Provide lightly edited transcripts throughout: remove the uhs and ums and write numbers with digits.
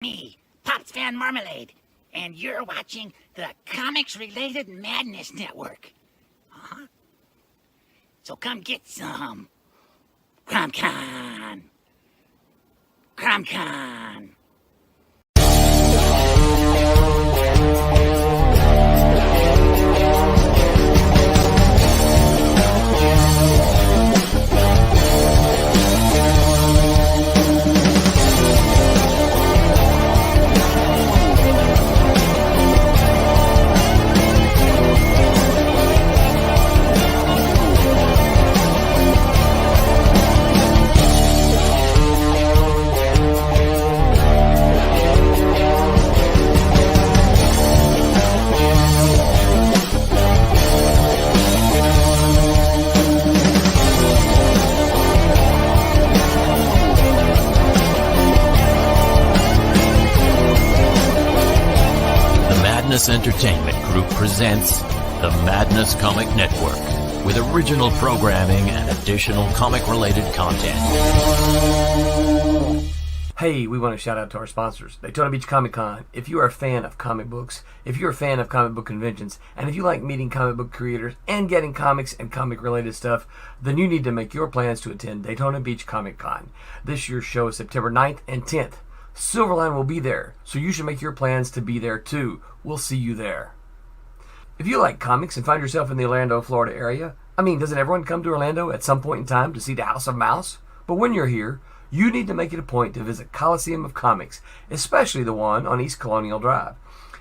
Me, Pops Fan Marmalade, and you're watching the Comics-Related Madness Network. Uh-huh. So come get some. CromCon. CromCon. Madness Entertainment Group presents the Madness Comic Network with original programming and additional comic-related content. Hey, we want to shout out to our sponsors, Daytona Beach Comic Con. If you are a fan of comic books, if you're a fan of comic book conventions, and if you like meeting comic book creators and getting comics and comic-related stuff, then you need to make your plans to attend Daytona Beach Comic Con. This year's show is September 9th and 10th. Silverline will be there, so you should make your plans to be there too. We'll see you there. If you like comics and find yourself in the Orlando, Florida area, doesn't everyone come to Orlando at some point in time to see the House of Mouse? But when you're here, you need to make it a point to visit Coliseum of Comics, especially the one on East Colonial Drive.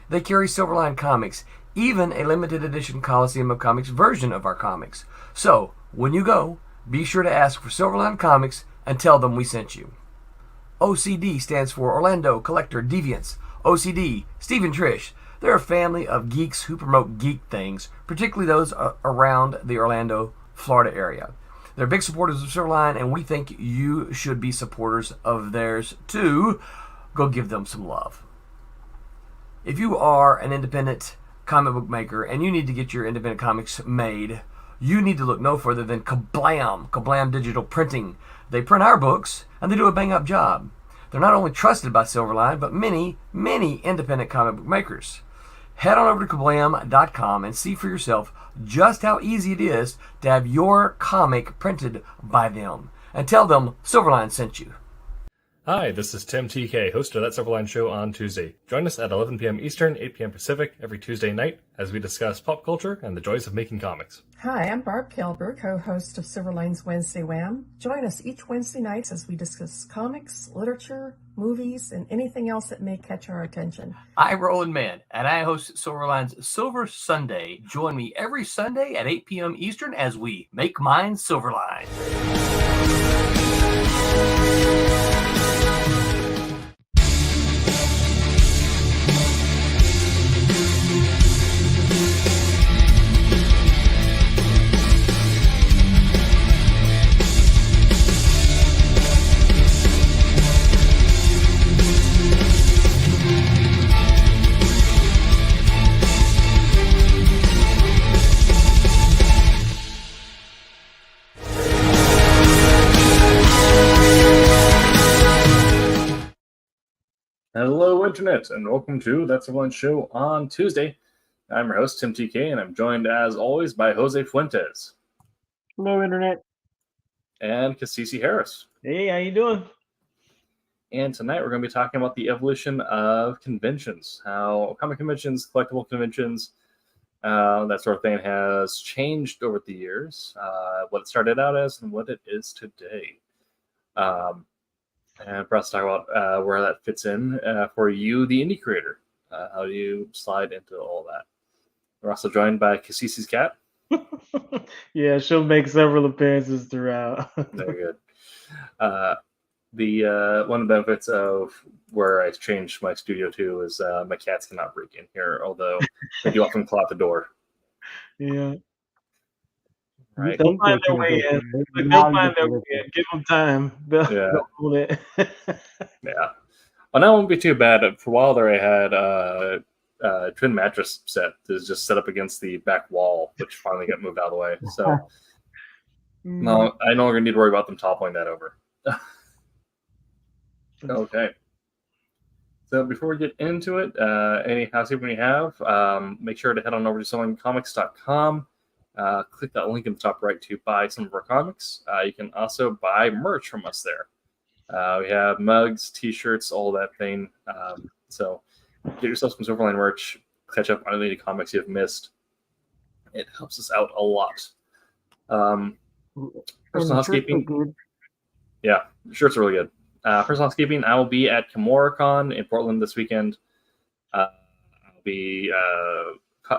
They carry Silverline comics, even a limited edition Coliseum of Comics version of our comics. So, when you go, be sure to ask for Silverline Comics and tell them we sent you. OCD stands for Orlando Collector Deviants. OCD, Steve and Trish, they're a family of geeks who promote geek things, particularly those around the Orlando, Florida area. They're big supporters of Silverline, and we think you should be supporters of theirs too. Go give them some love. If you are an independent comic book maker and you need to get your independent comics made, you need to look no further than Kablam Digital Printing. They print our books, and they do a bang-up job. They're not only trusted by Silverline, but many, many independent comic book makers. Head on over to Kablam.com and see for yourself just how easy it is to have your comic printed by them. And tell them Silverline sent you. Hi, this is Tim TK, host of That Silverline Show on Tuesday. Join us at 11 p.m. Eastern, 8 p.m. Pacific every Tuesday night as we discuss pop culture and the joys of making comics. Hi, I'm Barb Kelber, co-host of Silverline's Wednesday Wham. Join us each Wednesday night as we discuss comics, literature, movies, and anything else that may catch our attention. I'm Roland Mann, and I host Silverline's Silver Sunday. Join me every Sunday at 8 p.m. Eastern as we make mine Silverline. Hello, Internet, and welcome to That's Silverline Show on Tuesday. I'm your host, Tim TK, and I'm joined, as always, by Jose Fuentes. Hello, Internet. And Cassisi Harris. Hey, how you doing? And tonight we're going to be talking about the evolution of conventions, how comic conventions, collectible conventions, that sort of thing has changed over the years, what it started out as and what it is today. And for us to talk about where that fits in for you, the indie creator. How do you slide into all that? We're also joined by Cassisi's cat. Yeah, she'll make several appearances throughout. Very good. The one of the benefits of where I changed my studio to is my cats cannot break in here, although they do often claw at the door. Yeah. Right. They'll find their way in. They'll find their way in. Give them time. They'll hold it. Yeah. Well, that won't be too bad. For a while there, I had a twin mattress set that is just set up against the back wall, which finally got moved out of the way. So no, I no longer need to worry about them toppling that over. Okay. So before we get into it, any housekeeping we have, make sure to head on over to sellingcomics.com. Click that link in the top right to buy some of our comics. You can also buy merch from us there. We have mugs, t-shirts, all that thing. So get yourself some Silverline merch. Catch up on any comics you've missed. It helps us out a lot. Personal housekeeping. Yeah, the shirts are really good. Personal housekeeping, I will be at KimuraCon in Portland this weekend. I'll be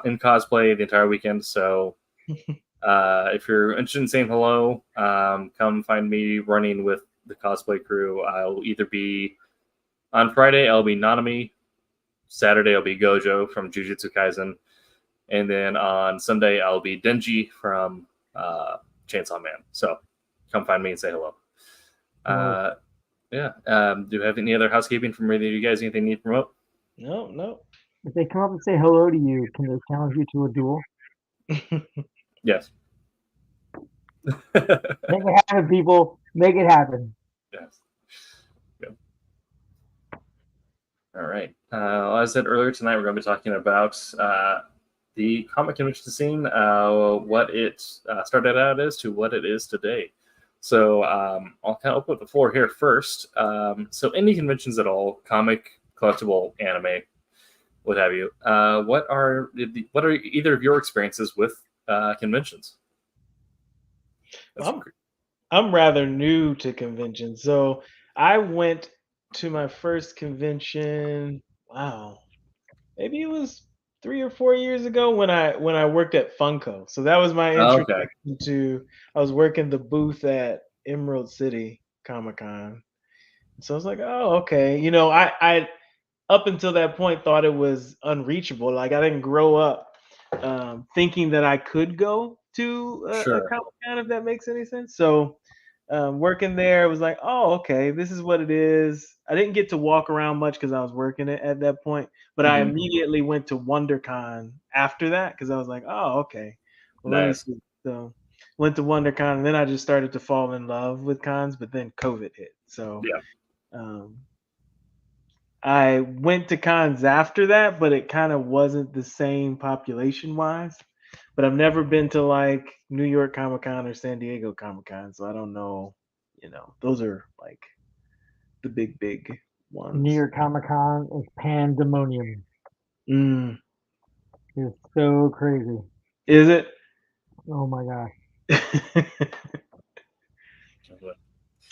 in cosplay the entire weekend, so if you're interested in saying hello, come find me running with the cosplay crew. I'll either be on Friday, I'll be Nanami. Saturday, I'll be Gojo from Jujutsu Kaisen. And then on Sunday, I'll be Denji from Chainsaw Man. So come find me and say hello. Yeah. Do you have any other housekeeping from either of you guys? Anything you need to promote? No. If they come up and say hello to you, can they challenge you to a duel? Yes. Make it happen, people. Make it happen. Yes. Good. All right. As I said earlier tonight, we're going to be talking about the comic convention scene, what it started out as to what it is today. So I'll kind of open up the floor here first. So any conventions at all, comic, collectible, anime, what have you? What are either of your experiences with conventions? I'm rather new to conventions, so I went to my first convention. Wow, maybe it was 3 or 4 years ago when I worked at Funko. So that was my introduction to. I was working the booth at Emerald City Comic Con. So I was like, oh, okay. You know, I up until that point thought it was unreachable. Like I didn't grow up thinking that I could go to a Comic Con, if that makes any sense. So working there, it was like, oh, okay, this is what it is. I didn't get to walk around much because I was working it at that point, but I immediately went to WonderCon after that because I was like, oh, okay, well, let me see. So went to WonderCon, and then I just started to fall in love with cons, but then COVID hit. So I went to cons after that, but it kind of wasn't the same population wise. But I've never been to like New York Comic Con or San Diego Comic Con, so I don't know. You know, those are like the big ones. New York Comic Con is pandemonium. It's so crazy. Is it? Oh my gosh.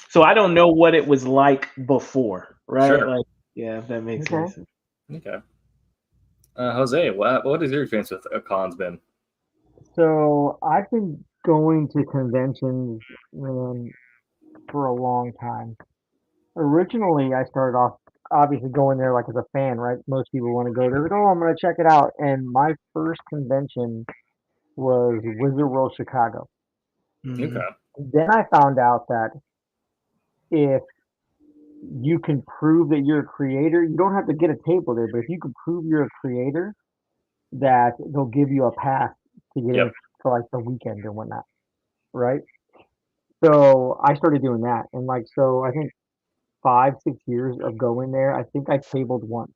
So I don't know what it was like before, right? Sure. Like, yeah, if that makes sense. Okay. Jose, what has your experience with cons been? So I've been going to conventions for a long time. Originally, I started off obviously going there like as a fan, right? Most people want to go there. Like, oh, I'm going to check it out. And my first convention was Wizard World Chicago. Okay. Then I found out that if you can prove that you're a creator, you don't have to get a table there, but if you can prove you're a creator, that they'll give you a pass to get in for like the weekend and whatnot, right? So I started doing that, and like so, I think 5-6 years of going there. I think I tabled once,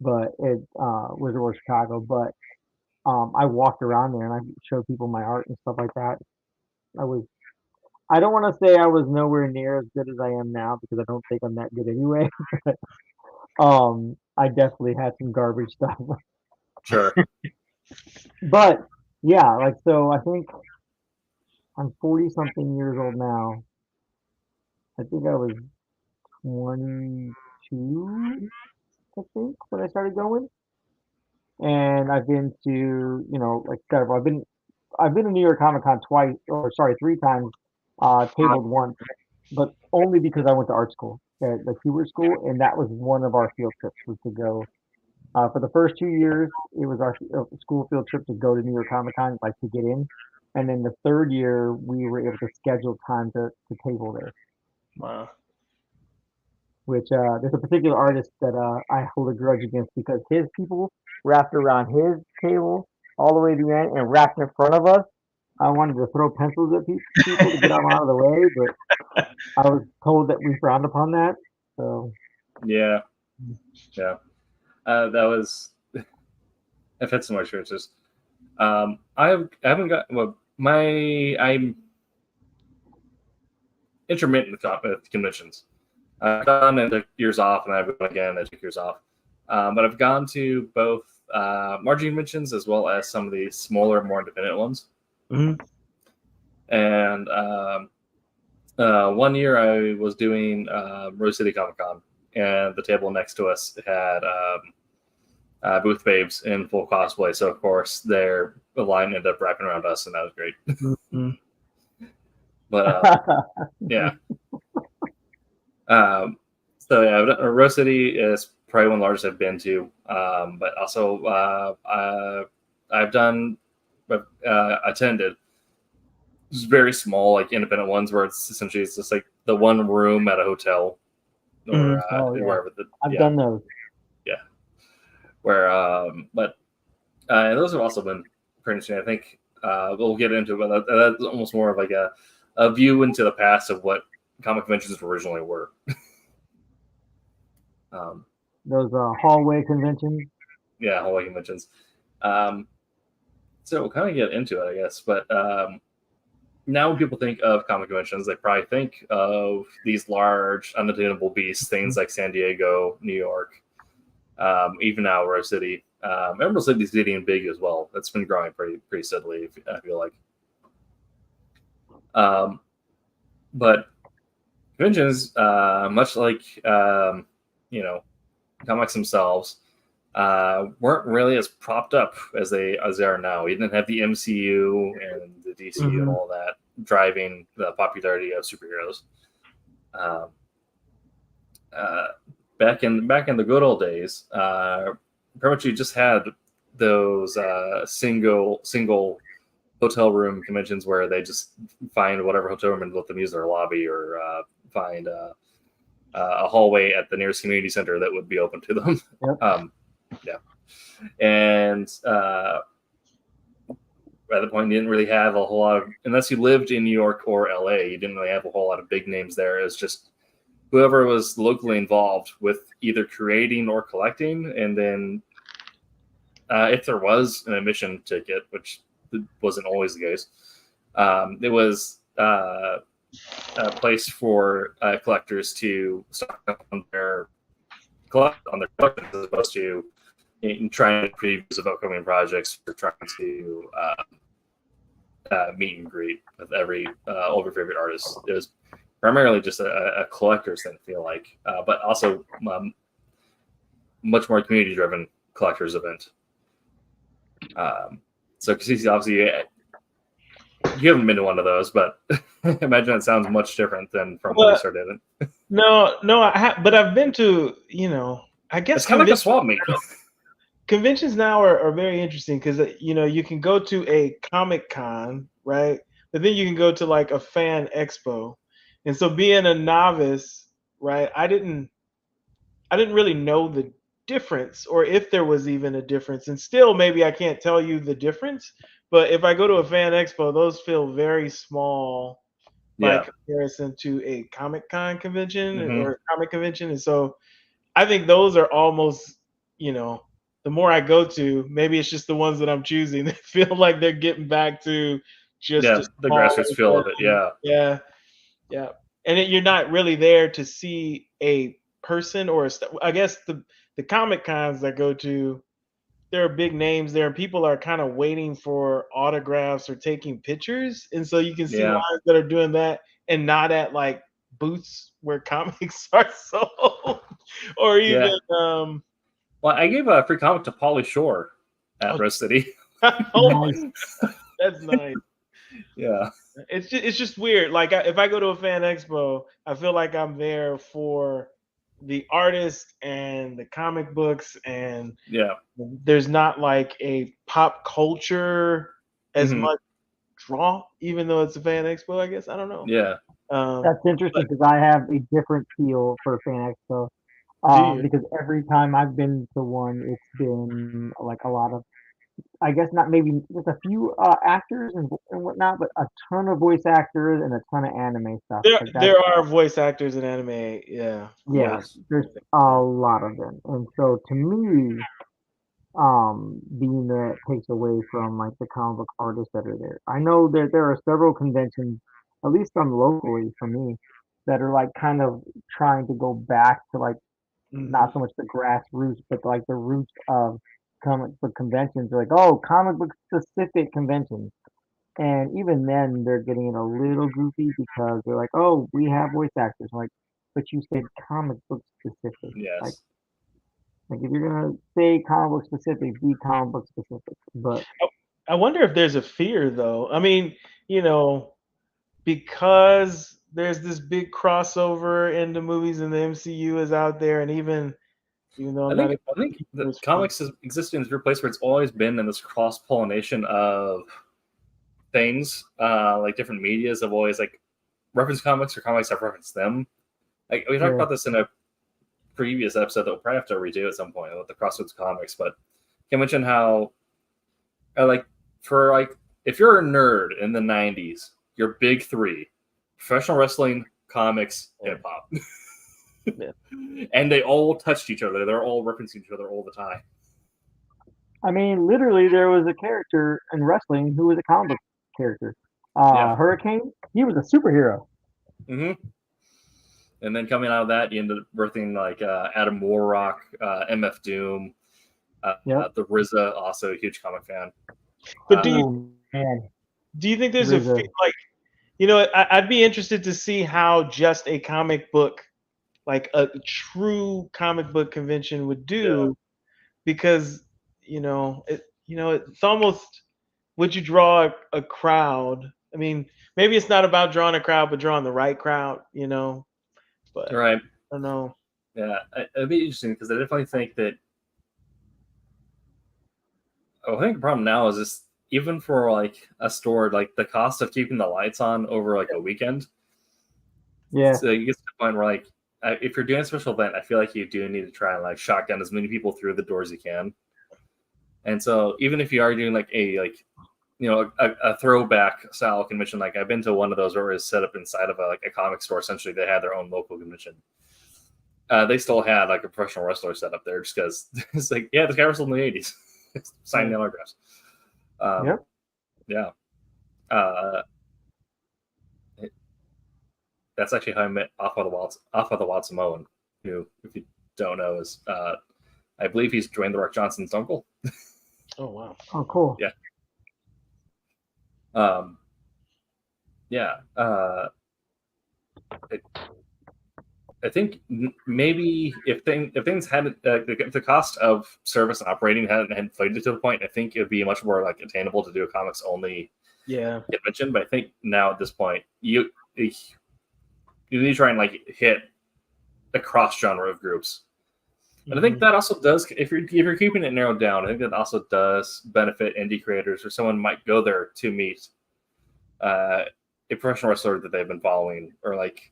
but it Wizard World Chicago. But I walked around there and I showed people my art and stuff like that. I don't want to say I was nowhere near as good as I am now because I don't think I'm that good anyway. I definitely had some garbage stuff. Sure. But yeah, like so I think I'm 40 something years old now. I think I was 22, I think, when I started going. And I've been to, you know, like several. I've been to New York Comic Con twice, or sorry, 3 times. Tabled once, but only because I went to art school at the Hubert School, and that was one of our field trips was to go. For the first 2 years, it was our school field trip to go to New York Comic Con, like to get in, and then the third year we were able to schedule time to table there. Wow. Which there's a particular artist that I hold a grudge against because his people wrapped around his table all the way to the end and wrapped in front of us. I wanted to throw pencils at people to get them out of the way, but I was told that we frowned upon that. So yeah, Yeah, that was. I've had some more experiences. I haven't got I'm intermittent with conventions. I've gone and took years off, and I've gone again and took years off. But I've gone to both margin conventions as well as some of the smaller, more independent ones. Mhm. And 1 year I was doing Rose City Comic Con, and the table next to us had Booth Babes in full cosplay. So of course the line ended up wrapping around us, and that was great. Mhm. But yeah. So yeah, Rose City is probably one of the largest I've been to. But also I've done, attended very small, like independent ones where it's essentially just like the one room at a hotel or Oh, yeah. wherever. I've done those. Yeah, where but those have also been pretty interesting. I think we'll get into it, but that's almost more of like a view into the past of what comic conventions originally were. Those hallway conventions. Yeah, hallway conventions. So we'll kind of get into it, I guess. But now when people think of comic conventions, they probably think of these large, unattainable beasts, things like San Diego, New York, even now Rose City. Emerald City's getting big as well. That's been growing pretty steadily, I feel like. But conventions, much like comics themselves, weren't really as propped up as they are now. You didn't have the MCU and the DCU and all that driving the popularity of superheroes. Back in the good old days, pretty much you just had those single hotel room conventions where they just find whatever hotel room and let them use their lobby, or find a hallway at the nearest community center that would be open to them. Yep. Yeah. And at the point, you didn't really have a whole lot of, unless you lived in New York or LA, you didn't really have a whole lot of big names there. It's just whoever was locally involved with either creating or collecting. And then if there was an admission ticket, which wasn't always the case, it was a place for collectors to stock up on their collections as opposed to trying previews of upcoming projects, or trying to meet and greet with all of your favorite artists. It was primarily just a collector's thing, I feel like, but also much more community-driven collector's event. So, obviously, you haven't been to one of those, but imagine it sounds much different than from when we started it. No, but I've been to, I guess it's kind of like a swap meet. Conventions now are very interesting because you can go to a Comic Con, right? But then you can go to like a fan expo, and so being a novice, right? I didn't really know the difference, or if there was even a difference, and still maybe I can't tell you the difference. But if I go to a fan expo, those feel very small by comparison to a Comic Con convention or comic convention, and so I think those are almost, the more I go to, maybe it's just the ones that I'm choosing. They feel like they're getting back to just the grassroots feel of it. Yeah. And you're not really there to see a person or I guess the Comic Cons I go to, there are big names there, and people are kind of waiting for autographs or taking pictures, and so you can see lines that are doing that, and not at like booths where comics are sold, or even Well, I gave a free comic to Pauly Shore at Rose City. Oh, that's nice. Yeah, it's just weird. Like if I go to a fan expo, I feel like I'm there for the artist and the comic books, and there's not like a pop culture as much draw, even though it's a fan expo. I guess I don't know. Yeah, that's interesting because I have a different feel for fan expo. Because every time I've been to one, it's been like a lot of I guess not maybe just a few actors and whatnot, but a ton of voice actors and a ton of anime stuff. There Like that, there are voice actors in anime. Yeah. yeah, Yes. there's a lot of them. And so to me, being that takes away from like the comic book artists that are there. I know that there are several conventions, at least some locally for me, that are like kind of trying to go back to like Hmm. not so much the grassroots, but like the roots of comic book conventions. They're like, oh, comic book specific conventions. And even then, they're getting it a little goofy because they're like, oh, we have voice actors. I'm like, but you said comic book specific. Yes. Like if you're gonna say comic book specific, be comic book specific. But I wonder if there's a fear though. I mean, you know, because there's this big crossover in the movies and the MCU is out there, and even though I'm not a I think that there's comics has existed in a place where it's always been in this cross pollination of things. Like different medias have always like referenced comics or comics have referenced them. Like we talked sure, about this in a previous episode that we'll probably have to redo at some point with the Crossroads comics, but can mention how like for like if you're a nerd in the 90s, your big three: professional wrestling, comics, hip hop. yeah. And they all touched each other. They're all referencing each other all the time. I mean, literally, there was a character in wrestling who was a comic book character. Yeah. Hurricane. He was a superhero. Hmm. And then coming out of that, you ended up birthing like Adam Warrock, MF Doom, Yep. the RZA, also a huge comic fan. But do you Oh man, do you think there's a RZA. like, you know, I'd be interested to see how just a comic book, like a true comic book convention would Yeah. do, because it's almost, would you draw a crowd? I mean, maybe it's not about drawing a crowd, but drawing the right crowd, but Right. I don't know. Yeah. It'd be interesting because I definitely think that I think the problem now is just even for like a store, like the cost of keeping the lights on over like a weekend. Yeah, So you get to the point where like if you're doing a special event, I feel like you do need to try and like shotgun as many people through the door as you can. And so even if you are doing like a throwback style convention, like I've been to one of those where it was set up inside of a comic store. Essentially, they had their own local convention. They still had like a professional wrestler set up there just because it's like, yeah, this guy wrestled in the '80s, signing the autographs. yep. Yeah, that's actually how I met Off of the Wild Samoan, who, if you don't know, is I believe he's Dwayne the Rock Johnson's uncle. Oh wow. Oh, cool. Yeah. Um, yeah. I think maybe if things hadn't the cost of service and operating hadn't inflated to the point, I think it would be much more like attainable to do a comics only Yeah. convention. But I think now at this point, you need to try and like hit a cross genre of groups. And I think that also does, if you're keeping it narrowed down, I think that also does benefit indie creators, or someone might go there to meet a professional wrestler that they've been following, or like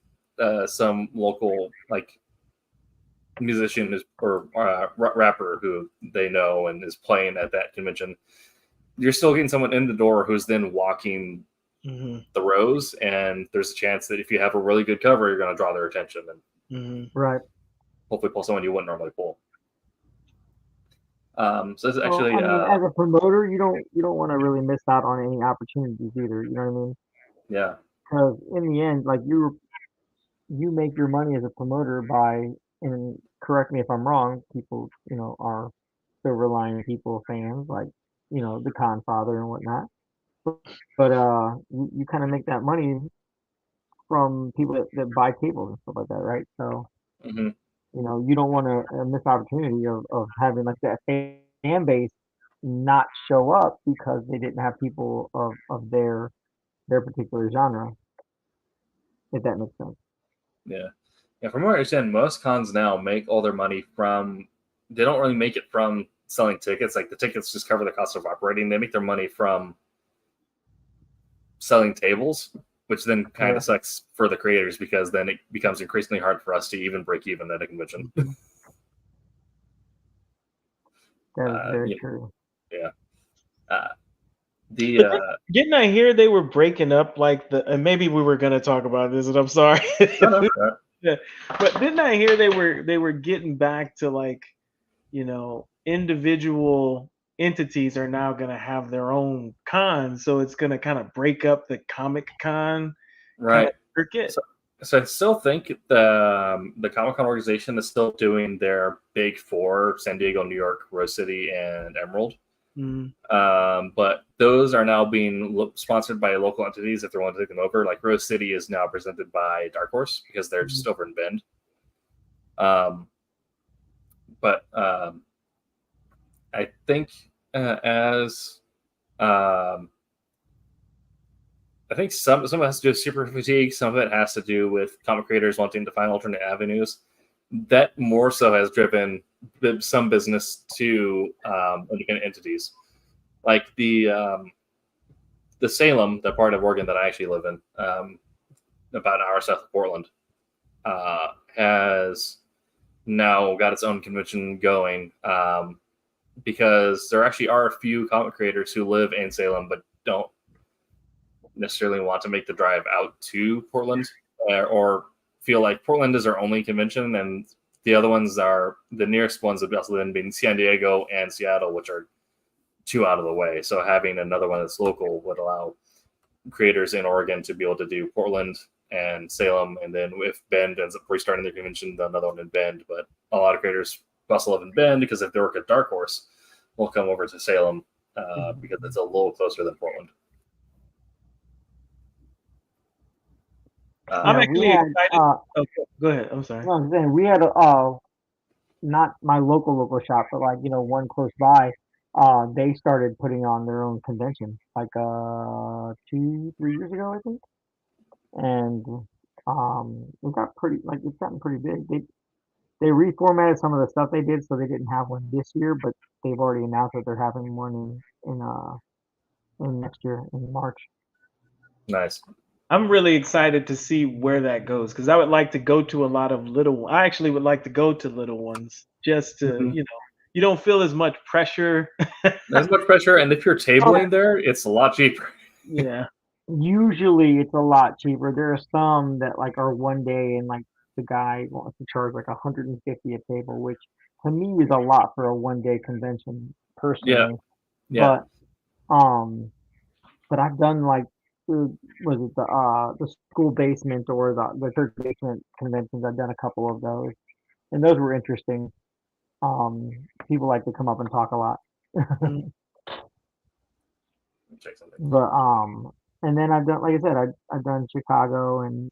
some local like musician or rapper who they know and is playing at that convention. You're still getting someone in the door who's then walking Hmm. the rows, and there's a chance that if you have a really good cover, you're going to draw their attention and Right. hopefully pull someone you wouldn't normally pull. So it's Well, actually I mean, as a promoter, you don't want to really miss out on any opportunities either. You know what I mean? yeah. Because in the end, like you make your money as a promoter by, and correct me if I'm wrong, people, are Silverline people fans, like, the Confather and whatnot. But you kind of make that money from people that buy cables and stuff like that, right? So, Hmm. you don't want to miss opportunity of having like that fan base not show up because they didn't have people of their particular genre, if that makes sense. Yeah. Yeah. From what I understand, most cons now make all their money from, they don't really make it from selling tickets. Like the tickets just cover the cost of operating. They make their money from selling tables, which then kind Yeah, of sucks for the creators because then it becomes increasingly hard for us to even break even at a convention. that is very Yeah. true. Yeah. The Didn't I hear they were breaking up like and maybe we were gonna talk about this, and I'm sorry. no, no, Yeah. But didn't I hear they were getting back to like, individual entities are now gonna have their own cons, so it's gonna kind of break up the Comic Con kind of right. circuit. So, so I still think the Comic Con organization is still doing their big four: San Diego, New York, Rose City, and Emerald. Mm, But those are now being sponsored by local entities if they're willing to take them over. Like Rose City is now presented by Dark Horse because they're just over in Bend. But I think as I think some of it has to do with super fatigue. Some of it has to do with comic creators wanting to find alternate avenues. That more so has driven some business to independent entities, like the Salem, the part of Oregon that I actually live in, about an hour south of Portland, has now got its own convention going because there actually are a few comic creators who live in Salem but don't necessarily want to make the drive out to Portland or feel like Portland is their only convention, and the other ones are the nearest ones have also then been San Diego and Seattle, which are too out of the way. So having another one that's local would allow creators in Oregon to be able to do Portland and Salem, and then if Bend ends up restarting their convention, then another one in Bend. But a lot of creators bustle up in Bend because if they work at Dark Horse, will come over to Salem because it's a little closer than Portland. I'm actually had, excited. Okay, go ahead. I'm sorry. no, I'm saying we had not my local shop, but like one close by. They started putting on their own convention like 2-3 years ago, I think, and it got pretty like it's gotten pretty big. They reformatted some of the stuff they did, so they didn't have one this year, but they've already announced that they're having one in next year in March. Nice. I'm really excited to see where that goes because I would like to go to a lot of little. I actually would like to go to little ones just to, you don't feel as much pressure. There's much pressure, and if you're tabling there, it's a lot cheaper. Yeah. Usually it's a lot cheaper. There are some that like are one day and like the guy wants to charge like 150 a table, which to me is a lot for a 1 day convention personally. Yeah. But I've done like was it the school basement or the church basement conventions. I've done a couple of those, and those were interesting. People like to come up and talk a lot. Mm. Check something. But and then I've done, like I said, I've done Chicago and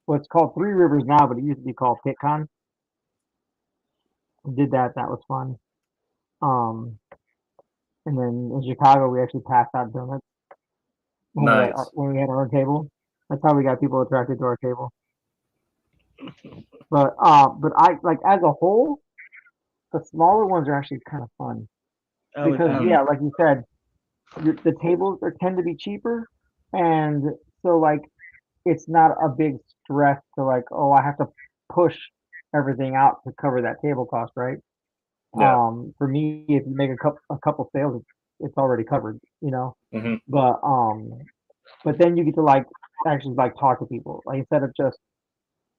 what's called Three Rivers now, but it used to be called PitCon. Did that. That was fun. Um, and then in Chicago, we actually passed out donuts Nice. when we had our own table. That's how we got people attracted to our table. But I like as a whole, the smaller ones are actually kind of fun because yeah, like you said, the tables tend to be cheaper, and so like it's not a big stress to like, oh, I have to push everything out to cover that table cost, right? Yeah. For me, if you make a couple sales, it's already covered, Mm-hmm. But then you get to like actually like talk to people, like instead of just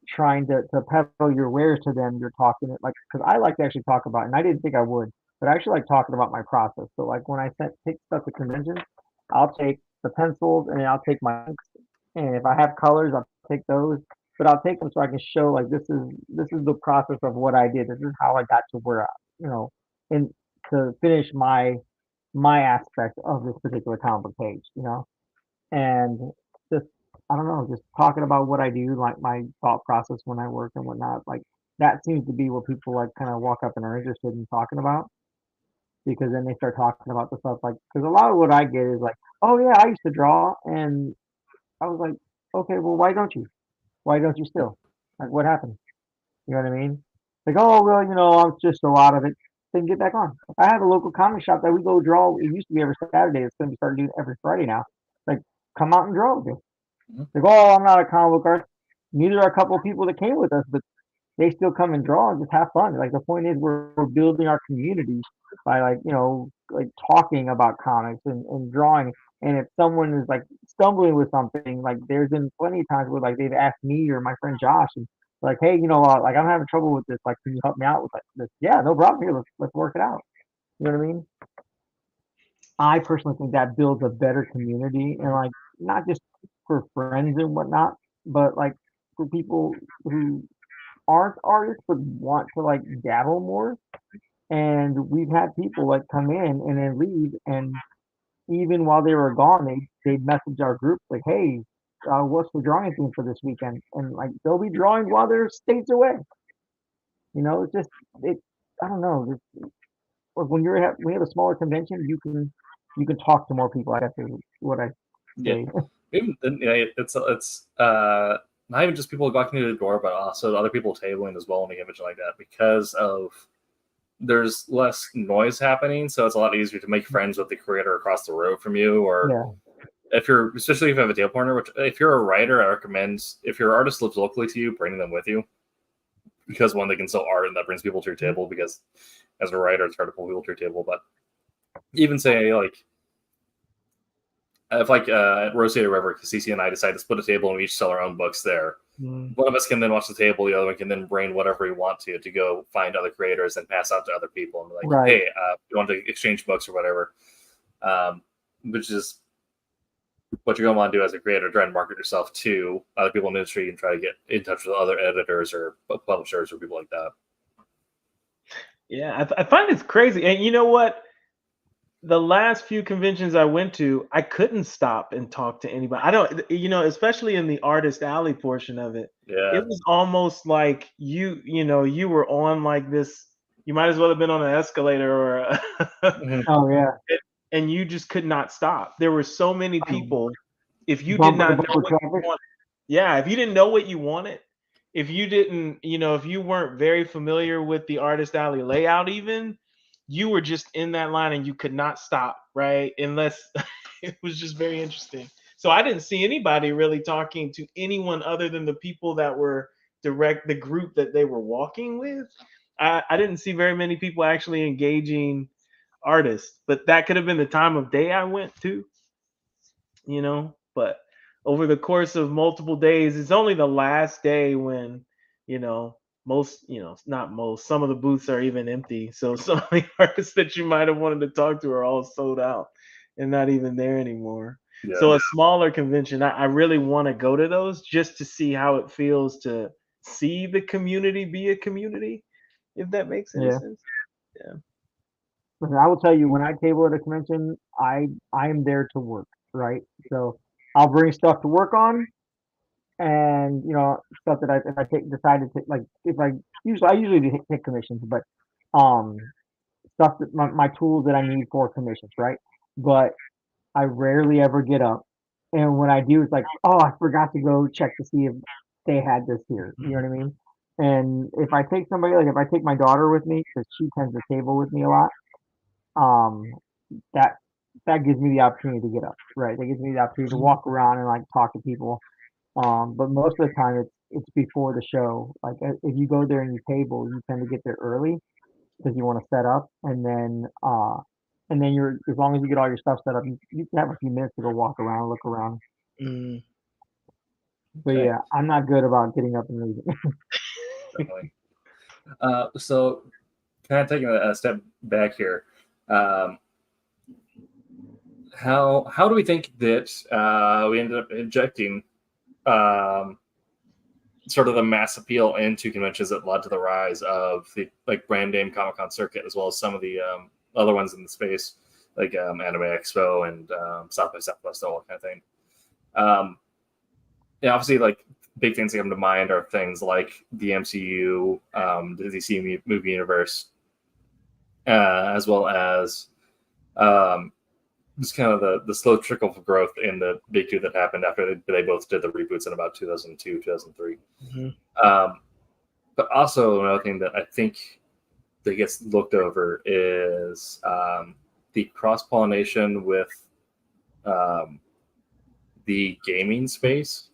trying to peddle your wares to them, you're talking it like because I like to actually talk about, and I didn't think I would, but I actually like talking about my process. So like when I take stuff to conventions, I'll take the pencils and then I'll take my inks, and if I have colors, I'll take those. But I'll take them so I can show like this is the process of what I did. This is how I got to where and to finish my aspect of this particular comic book page, and just I don't know, just talking about what I do, like my thought process when I work and whatnot. Like that seems to be what people like kind of walk up and are interested in talking about because then they start talking about the stuff like because a lot of what I get is like, oh yeah, I used to draw, and I was like, okay, well why don't you? Why don't you still? Like what happened? You know what I mean? Like oh well, I'm just a lot of it. Then get back on. I have a local comic shop that we go draw. It used to be every Saturday. It's going to be starting doing every Friday now. Like come out and draw with me. Like, oh, I'm not a comic book artist. Neither are a couple of people that came with us, but they still come and draw and just have fun. Like the point is, we're building our community by like like talking about comics and drawing. And if someone is like stumbling with something, like there's been plenty of times where like they've asked me or my friend Josh, and like, hey, like I'm having trouble with this. Like, can you help me out with like this? Yeah, no problem. Here, let's work it out. You know what I mean? I personally think that builds a better community, and like not just for friends and whatnot, but like for people who aren't artists but want to like dabble more. And we've had people like come in and then leave, and even while they were gone, they'd message our group like, "Hey, what's the drawing theme for this weekend?" And like they'll be drawing while they're states away. It's just it. I don't know. Or when we have a smaller convention, you can talk to more people. I guess is what I Yeah. say. Even then, it's not even just people walking through the door, but also other people tabling as well in a convention like that, because of there's less noise happening, so it's a lot easier to make friends with the creator across the road from you, or Yeah. especially if you have a table partner. Which, if you're a writer, I recommend, if your artist lives locally to you, bringing them with you, because one, they can sell art, and that brings people to your table. Because as a writer, it's hard to pull people to your table. But even say like, if like at Rosated River, CC and I decide to split a table and we each sell our own books there. One of us can then watch the table, the other one can then bring whatever we want to go find other creators and pass out to other people and be like, Right. hey, you want to exchange books or whatever, which is what you're going to want to do as a creator, try and market yourself to other people in the industry and try to get in touch with other editors or publishers or people like that. Yeah, I find it's crazy. And you know what? The last few conventions I went to, I couldn't stop and talk to anybody. I don't, especially in the artist alley portion of it. Yeah. It was almost like you were on like this. You might as well have been on an escalator or Oh yeah. and you just could not stop. There were so many people. If you did Bumper not to know bumper what you traffic. wanted, yeah, if you didn't know what you wanted, if you didn't, if you weren't very familiar with the artist alley layout, even you were just in that line and you could not stop, right? Unless it was just very interesting. So I didn't see anybody really talking to anyone other than the people that were the group that they were walking with. I didn't see very many people actually engaging artists, but that could have been the time of day I went to, but over the course of multiple days, it's only the last day when, most, not most, some of the booths are even empty. So some of the artists that you might have wanted to talk to are all sold out and not even there anymore. Yeah. So a smaller convention, I really want to go to those just to see how it feels to see the community be a community, if that makes any Yeah. sense. Yeah. Listen, I will tell you, when I table at a convention, I am there to work, right? So I'll bring stuff to work on, and stuff that if I decide to take, like if I usually do take commissions, but um stuff that my tools that I need for commissions, right? But I rarely ever get up, and when I do, it's like, oh, I forgot to go check to see if they had this here. You know what I mean? And if I take somebody, like if I take my daughter with me, because she tends to table with me a lot, um, that that gives me the opportunity to get up, right? That gives me the opportunity to walk around and like talk to people. But most of the time it's before the show. Like if you go there and you table, you tend to get there early because you want to set up, and then you're as long as you get all your stuff set up, you can have a few minutes to go walk around, look around. Mm, But okay. yeah, I'm not good about getting up and leaving. Definitely. So kind of taking a step back here, how do we think that we ended up injecting sort of the mass appeal into conventions that led to the rise of the like brand name Comic-Con circuit, as well as some of the other ones in the space, like Anime Expo and South by Southwest, all that kind of thing. Yeah, obviously, like big things that come to mind are things like the MCU, the DC movie universe, as well as just kind of the slow trickle of growth in the big two that happened after they both did the reboots in about 2002, 2003. But also another thing that I think that gets looked over is the cross-pollination with the gaming space.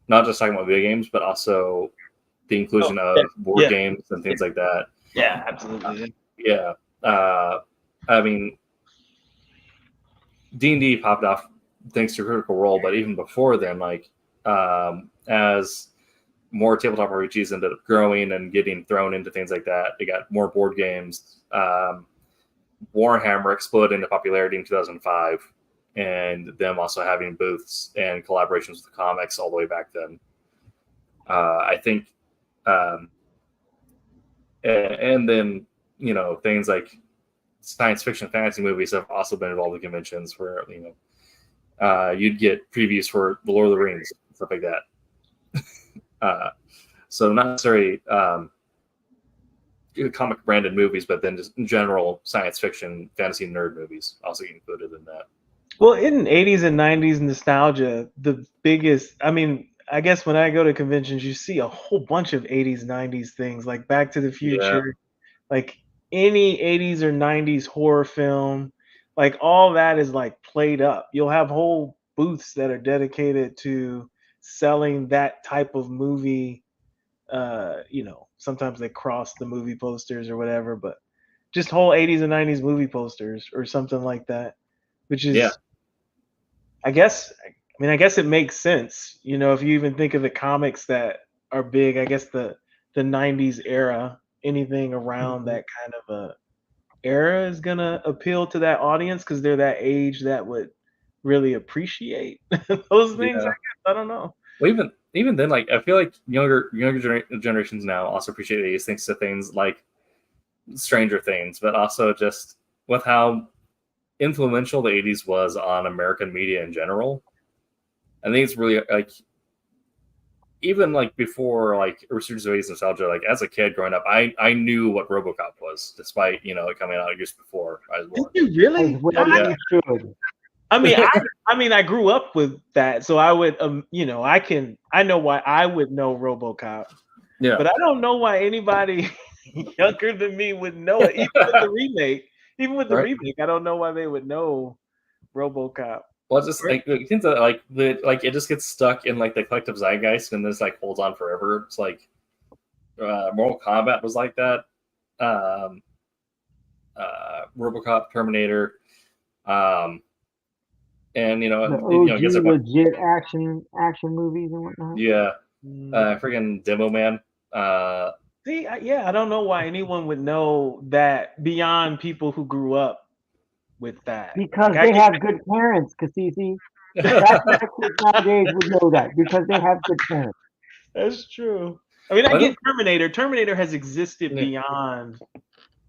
Not just talking about video games, but also the inclusion of board games and things like that. Yeah, absolutely. Yeah. I mean, D&D popped off thanks to Critical Role, but even before then, like as more tabletop RPGs ended up growing and getting thrown into things like that, they got more board games. Warhammer exploded into popularity in 2005, and them also having booths and collaborations with comics all the way back then. I think, and then things like science fiction, fantasy movies have also been involved in conventions where you'd get previews for The Lord of the Rings, stuff like that. So not necessarily comic branded movies, but then just in general science fiction, fantasy nerd movies also get included in that. Well, in 80s and 90s nostalgia, the biggest, I mean, I guess when I go to conventions, you see a whole bunch of 80s, 90s things like Back to the Future, like any 80s or 90s horror film, like all that is like played up. You'll have whole booths that are dedicated to selling that type of movie. Sometimes they cross the movie posters or whatever, but just whole 80s and 90s movie posters or something like that, which is, I guess it makes sense. If you even think of the comics that are big, I guess the 90s era, anything around that kind of a era is going to appeal to that audience because they're that age that would really appreciate those things. I guess. I don't know. Well, even then, like I feel like younger generations now also appreciate these thanks to things like Stranger Things, but also just with how influential the 80s was on American media in general. I think it's really like even like before like resurgence of 80s nostalgia, like as a kid growing up, I knew what RoboCop was, despite it coming out years before I was born. Did you really? Yeah. I grew up with that, so I would, I know why I would know RoboCop. Yeah. But I don't know why anybody younger than me would know it, even with the remake. Even with the remake, I don't know why they would know RoboCop. Well, it's just like it seems that like it just gets stuck in like the collective zeitgeist and this like holds on forever. It's like Mortal Kombat was like that. RoboCop, Terminator, and the OG legit action movies and whatnot. Yeah, freaking Demo Man. See, I don't know why anyone would know that beyond people who grew up with that. Because they have good parents, Cassisi. That's why kids nowadays would know that, because they have good parents. That's true. I mean, I get Terminator. Terminator has existed beyond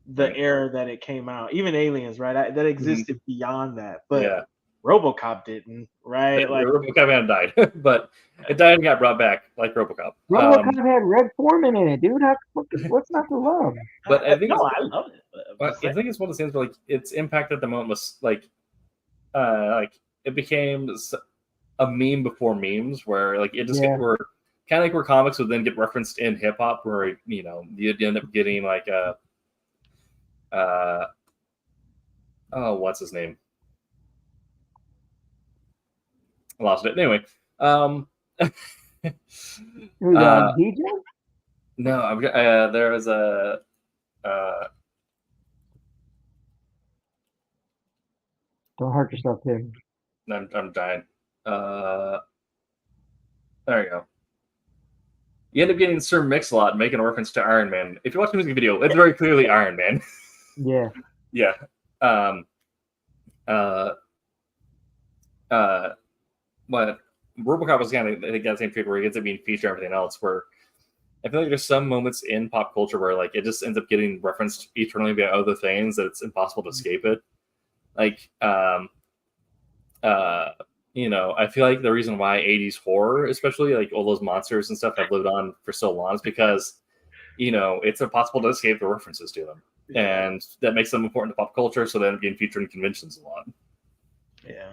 the era that it came out. Even Aliens, right? That existed beyond that. But RoboCop didn't, right? Like RoboCop had died, but it died and got brought back, like RoboCop. RoboCop had Red Foreman in it, dude. What's not to love? But I think I love it. But I think it's one of the things where like its impact at the moment was like it became a meme before memes, where like it just were kind of like where comics would then get referenced in hip hop, where you'd end up getting like what's his name? I lost it. Anyway, DJ? No, there was a. Don't hurt yourself, Tim. I'm dying. There you go. You end up getting Sir Mix-a-Lot making a reference to Iron Man. If you watch the music video, it's very clearly Iron Man. Yeah. Yeah. But RoboCop was kind of, I think, that same trick where it ends up being featured and everything else, where I feel like there's some moments in pop culture where like it just ends up getting referenced eternally by other things that it's impossible to escape it. Like, I feel like the reason why 80s horror, especially like all those monsters and stuff, have lived on for so long is because, it's impossible to escape the references to them. And that makes them important to pop culture, so then being featured in conventions a lot. Yeah.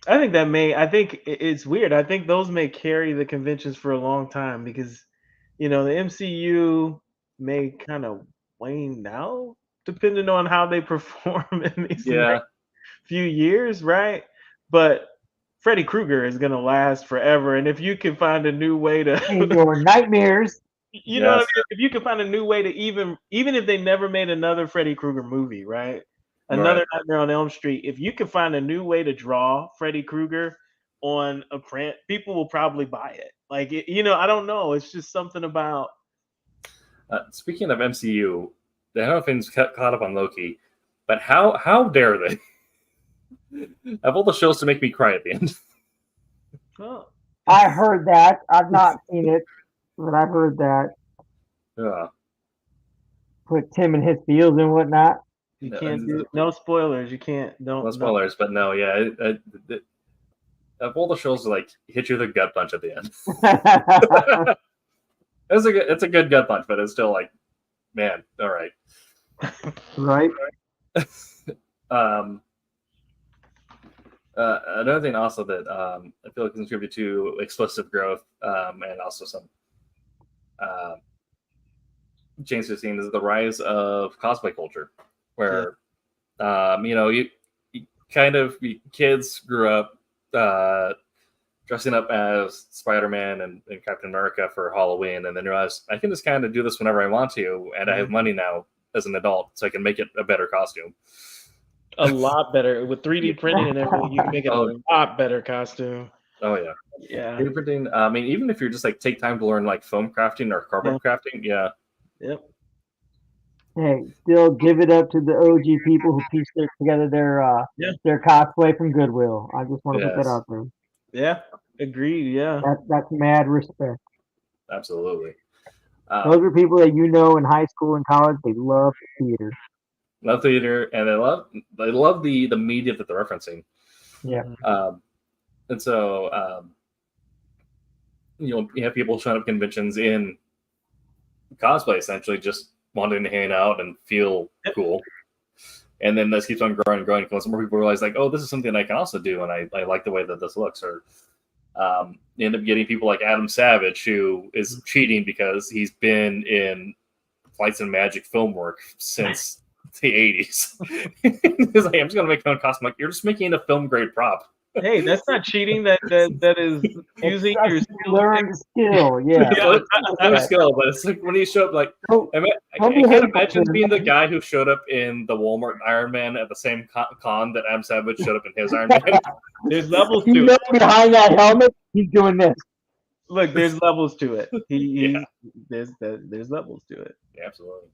I think it's weird. I think those may carry the conventions for a long time because, the MCU may kind of wane now, depending on how they perform in these next few years, right? But Freddy Krueger is going to last forever. And if you can find a new way to... In your nightmares. You know what I Yes. mean? If you can find a new way to even if they never made another Freddy Krueger movie, right? Another Right. Nightmare on Elm Street. If you can find a new way to draw Freddy Krueger on a print, people will probably buy it. Like, I don't know. It's just something about. Speaking of MCU, I don't know if anyone's caught up on Loki, but how dare they? Of all the shows to make me cry at the end. Oh, I heard that. I've not seen it, but I've heard that. Yeah. Put Tim in his feels and whatnot. you No, can't do no spoilers. You can't. no Don't. No. spoilers, but no, yeah. Of all the shows, like hit you with a gut punch at the end. It's a good gut punch, but it's still like, man, all right. Right? Another thing also that I feel like contributed to explosive growth and also some change to the scene is the rise of cosplay culture, where you kind of kids grew up dressing up as Spider-Man and Captain America for Halloween, and then realized I can just kind of do this whenever I want to, and I have money now as an adult, so I can make it a better costume. A lot better with 3D printing and everything. You can make it a lot better costume. Oh yeah. Yeah. 3D printing. I mean, even if you're just like take time to learn like foam crafting or cardboard crafting, yeah. Yep. Hey, still give it up to the OG people who pieced together their cosplay from Goodwill. I just want to put that out there. Yeah. Agreed. Yeah. That's mad respect. Absolutely. Those are people that you know in high school and college. They love theater. Love theater, and they love the media that they're referencing. Yeah. And so you have people showing up conventions in cosplay, essentially just wanting to hang out and feel cool. And then this keeps on growing and growing because more people realize, like, oh, this is something I can also do, and I like the way that this looks. Or you end up getting people like Adam Savage, who is cheating because he's been in Flights and Magic film work since the 80s. He's like, I'm just going to make my own costume. Like, you're just making a film grade prop. Hey, that's not cheating. That is using your learned skill. Yeah. It's skill, but it's like when you show up, like, I can't imagine being the guy who showed up in the Walmart Iron Man at the same con that Adam Savage showed up in his Iron Man. There's levels to it. Behind that helmet, he's doing this. Look, there's levels to it. There's levels to it. Yeah, absolutely.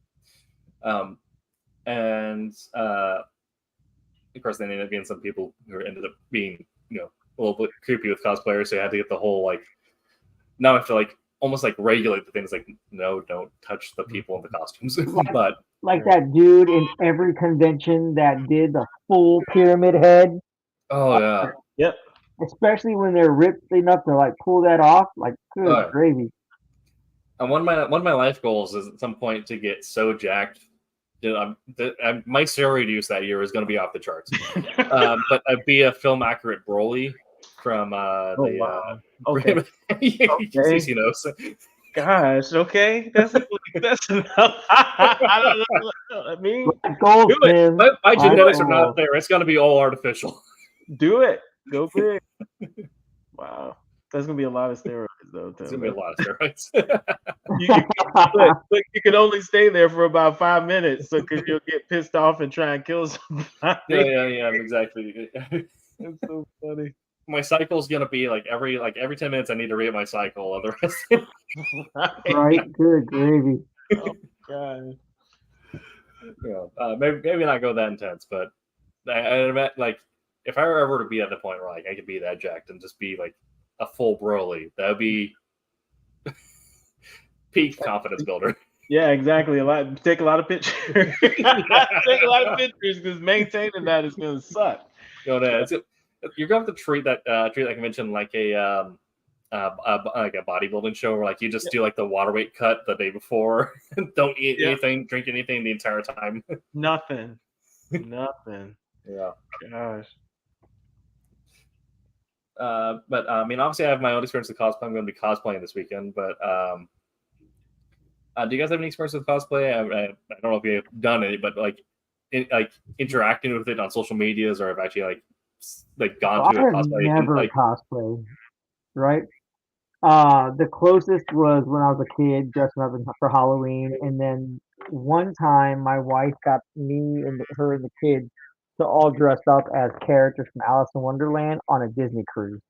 And of course, then ended up being some people who ended up being, a little bit creepy with cosplayers. So you had to get the whole now I have to almost regulate the things, like, no, don't touch the people in the costumes. But like that dude in every convention that did the full pyramid head. Oh yeah. Yep. Especially when they're ripped enough to pull that off. Good gravy. And one of my life goals is at some point to get so jacked. My steroid use that year is going to be off the charts. But I'd be a film accurate Broly from wow. Okay. He knows. Gosh, okay. That's enough. I don't know. I mean, goals, do it. My genetics are not there. It's going to be all artificial. Do it. Go big. Wow. That's going to be a lot of steroids, though. It's going to be a lot of steroids. You can only stay there for about 5 minutes, because you'll get pissed off and try and kill somebody. Yeah, exactly. It's so funny. My cycle's gonna be every 10 minutes I need to read my cycle. Otherwise, right? Good gravy. Oh God. Maybe not go that intense, but I if I were ever to be at the point where I could be that jacked and just be a full Broly, that would be peak confidence builder. Yeah, exactly. Take a lot of pictures. Take a lot of pictures, because maintaining that is gonna suck. You're going to have to treat that convention like a bodybuilding show, where you just do the water weight cut the day before, and don't eat anything, drink anything the entire time. Nothing. Yeah. Gosh. But I mean, obviously, I have my own experience with cosplay. I'm going to be cosplaying this weekend. But do you guys have any experience with cosplay? I don't know if you've done it, but interacting with it on social medias, or have actually gone to a cosplay. Never cosplay, right? The closest was when I was a kid dressing up for Halloween, and then one time my wife got me and her and the kids to all dress up as characters from Alice in Wonderland on a Disney cruise.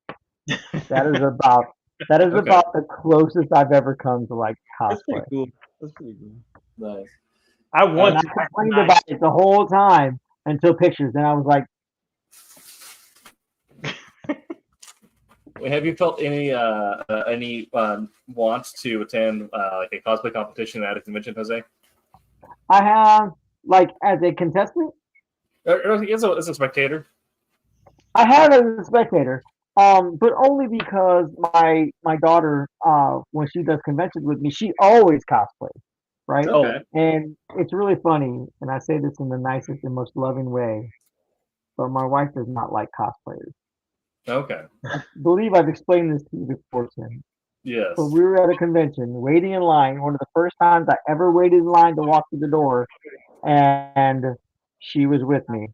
That is about that is Okay, about the closest I've ever come to like That's pretty cosplay. cool. That's pretty cool. nice. I Uh, want And I to. complained about it the whole time until pictures. Then I was like, have you felt any want to attend like a cosplay competition at a convention, Jose? I have like as a contestant, Or as a spectator? I have as a spectator, but only because my daughter, when she does conventions with me, she always cosplays, right? Oh, Okay. And it's really funny, and I say this in the nicest and most loving way, but my wife does not like cosplayers. Okay. I believe I've explained this to you before, Tim. But Yes. we were at a convention, waiting in line, one of the first times I ever waited in line to walk through the door, and she was with me.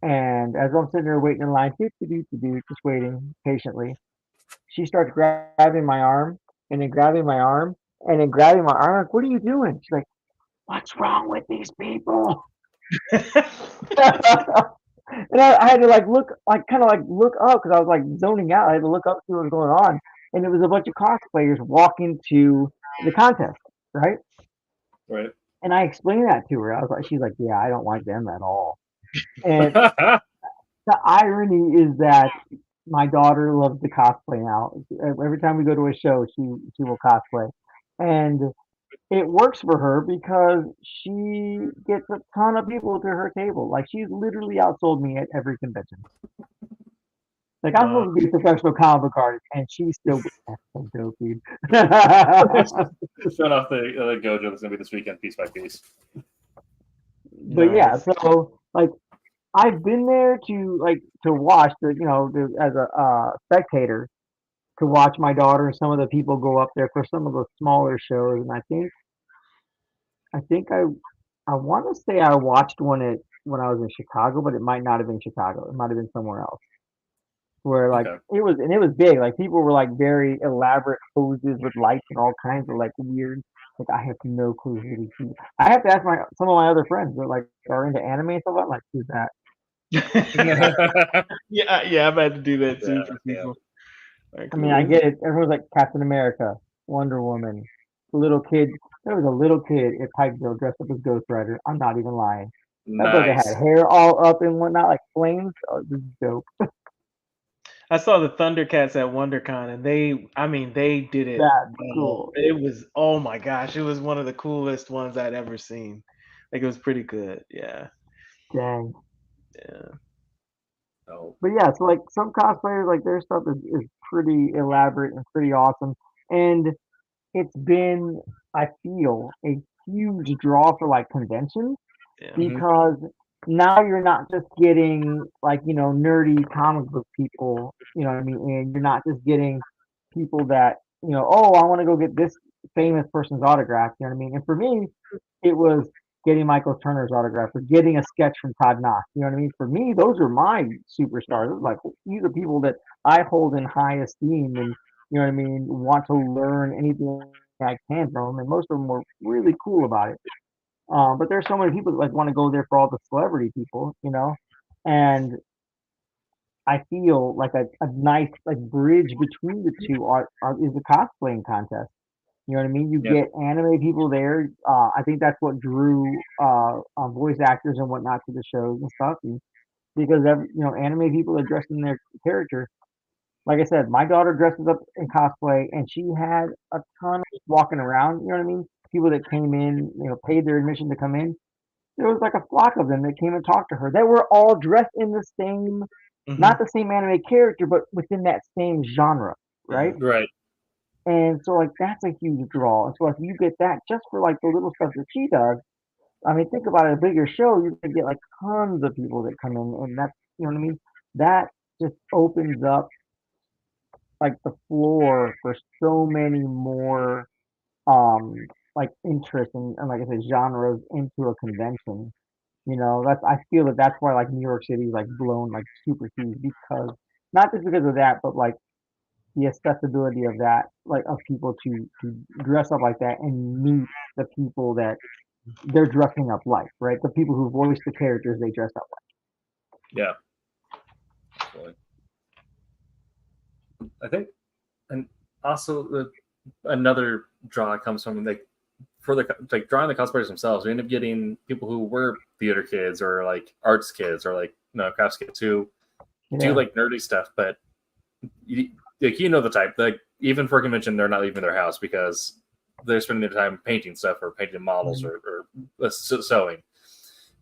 And as I'm sitting there waiting in line, just waiting patiently, she starts grabbing my arm and then grabbing my arm and then grabbing my arm. Like, what are you doing? She's like, what's wrong with these people? And I had to like look, like kind of like look up because I was like zoning out. I had to look up to see what was going on, and it was a bunch of cosplayers walking to the contest, right? Right. And I explained that to her. I was like, she's like, yeah, I don't like them at all. And the irony is that my daughter loves to cosplay now. Every time we go to a show, she will cosplay, and it works for her because she gets a ton of people to her table. Like she's literally outsold me at every convention. Like I'm wow. supposed to be a professional comic book artist, and she's still that's so dope, dude. Showing off the Gojo that's gonna be this weekend, piece by piece. But yeah, Nice. so like I've been there to like to watch the as a spectator to watch my daughter and some of the people go up there for some of the smaller shows, and I think I want to say I watched one at when I was in Chicago, but it might not have been Chicago. It might have been somewhere else. Where like Okay. it was big. Like people were like very elaborate poses with lights and all kinds of like weird. Like I have no clue who these people. I have to ask my some of my other friends that like are into anime and stuff. I'm like, who's that? Yeah, yeah, I've had to do that Yeah, too for yeah. people. Like, I mean, who I is get it. Everyone's like Captain America, Wonder Woman, little kid. There was a little kid at Pikeville dressed up as Ghost Rider. I'm not even lying. That brother had Nice. hair all up and whatnot, like flames. Oh, this is dope. I saw the Thundercats at WonderCon, and I mean, they did it That's well. cool. It was, oh my gosh, it was one of the coolest ones I'd ever seen. Like, it was pretty good. Yeah, Dang. yeah, Oh, But yeah, so like some cosplayers, like their stuff is pretty elaborate and pretty awesome. And it's been, I feel, a huge draw for like conventions yeah. hmm because now you're not just getting like, nerdy comic book people, you know what I mean? And you're not just getting people that, oh, I want to go get this famous person's autograph, you know what I mean? And for me, it was getting Michael Turner's autograph or getting a sketch from Todd Knox. You know what I mean? For me, those are my superstars. It was like these are people that I hold in high esteem and you know what I mean, want to learn anything I can from them, and most of them were really cool about it. But there's so many people that like want to go there for all the celebrity people, and I feel like a nice like bridge between the two is the cosplaying contest. You know what I mean? You Yep. get anime people there. I think that's what drew voice actors and whatnot to the shows and stuff, and because anime people are dressed in their character. Like I said, my daughter dresses up in cosplay, and she had a ton of walking around. You know what I mean? People that came in, paid their admission to come in. There was like a flock of them that came and talked to her. That were all dressed in the same, Hmm. not the same anime character, but within that same genre, right? Yeah. Right. And so like that's a huge draw. And so if you get that just for like the little stuff that she does, I mean, think about it, a bigger show, you're gonna get like tons of people that come in, and that's you know what I mean. That just opens up like the floor for so many more um like interests and like I said genres into a convention. That's I feel that that's why like New York City is like blown like super huge because not just because of that, but like the accessibility of that, like of people to dress up like that and meet the people that they're dressing up like, right? The people who voice the characters they dress up Yeah. Absolutely. I think, and also another draw comes from like for the like drawing the cosplayers themselves. We end up getting people who were theater kids or like arts kids or like crafts kids who like. do Yeah. like nerdy stuff, but like the type. Like even for a convention, they're not leaving their house because they're spending their time painting stuff or painting models or sewing.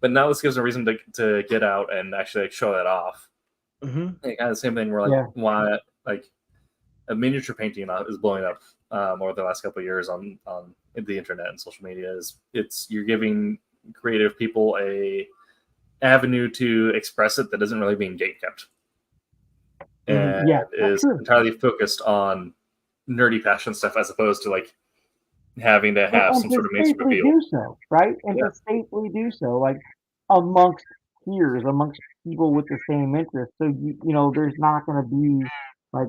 But now this gives them a reason to get out and actually like show that off. Mm-hmm. Like, kind of the same thing where like why like a miniature painting is blowing up over the last couple of years on the internet and social media. It's you're giving creative people a avenue to express it that isn't really being gatekept. And is entirely focused on nerdy fashion stuff as opposed to like having to have some sort of mainstream appeal. Do so, right? And to safely do so, like amongst peers, amongst people with the same interest. So there's not going to be like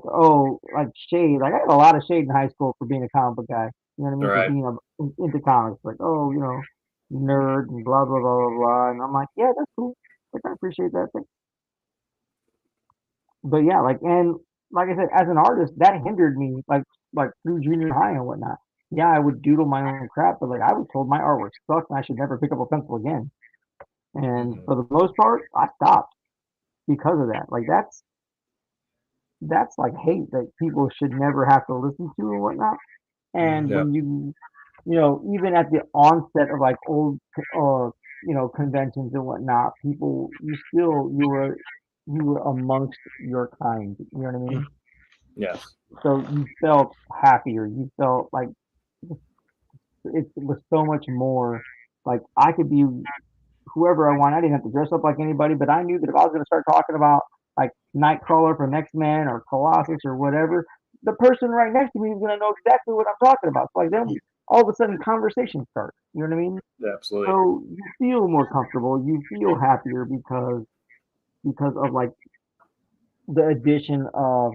like shade. Like I got a lot of shade in high school for being a comic book guy. You know what I mean? Right. For being into comics, like nerd and blah blah blah blah blah. And I'm like, yeah, that's cool. Like I appreciate that thing. But yeah, like I said, as an artist, that hindered me like through junior high and whatnot. Yeah, I would doodle my own crap, but like I was told my artwork sucked and I should never pick up a pencil again. And for the most part, I stopped because of that. Like that's like hate that people should never have to listen to and whatnot. And when even at the onset of like old conventions and whatnot, people you were amongst your kind. You know what I mean? Yes. So you felt happier. You felt like it was so much more like I could be whoever I want. I didn't have to dress up like anybody, but I knew that if I was going to start talking about like Nightcrawler from X-Men or Colossus or whatever, the person right next to me is going to know exactly what I'm talking about. So like then all of a sudden conversation starts. You know what I mean? Yeah, absolutely. So you feel more comfortable. You feel happier because of like the addition of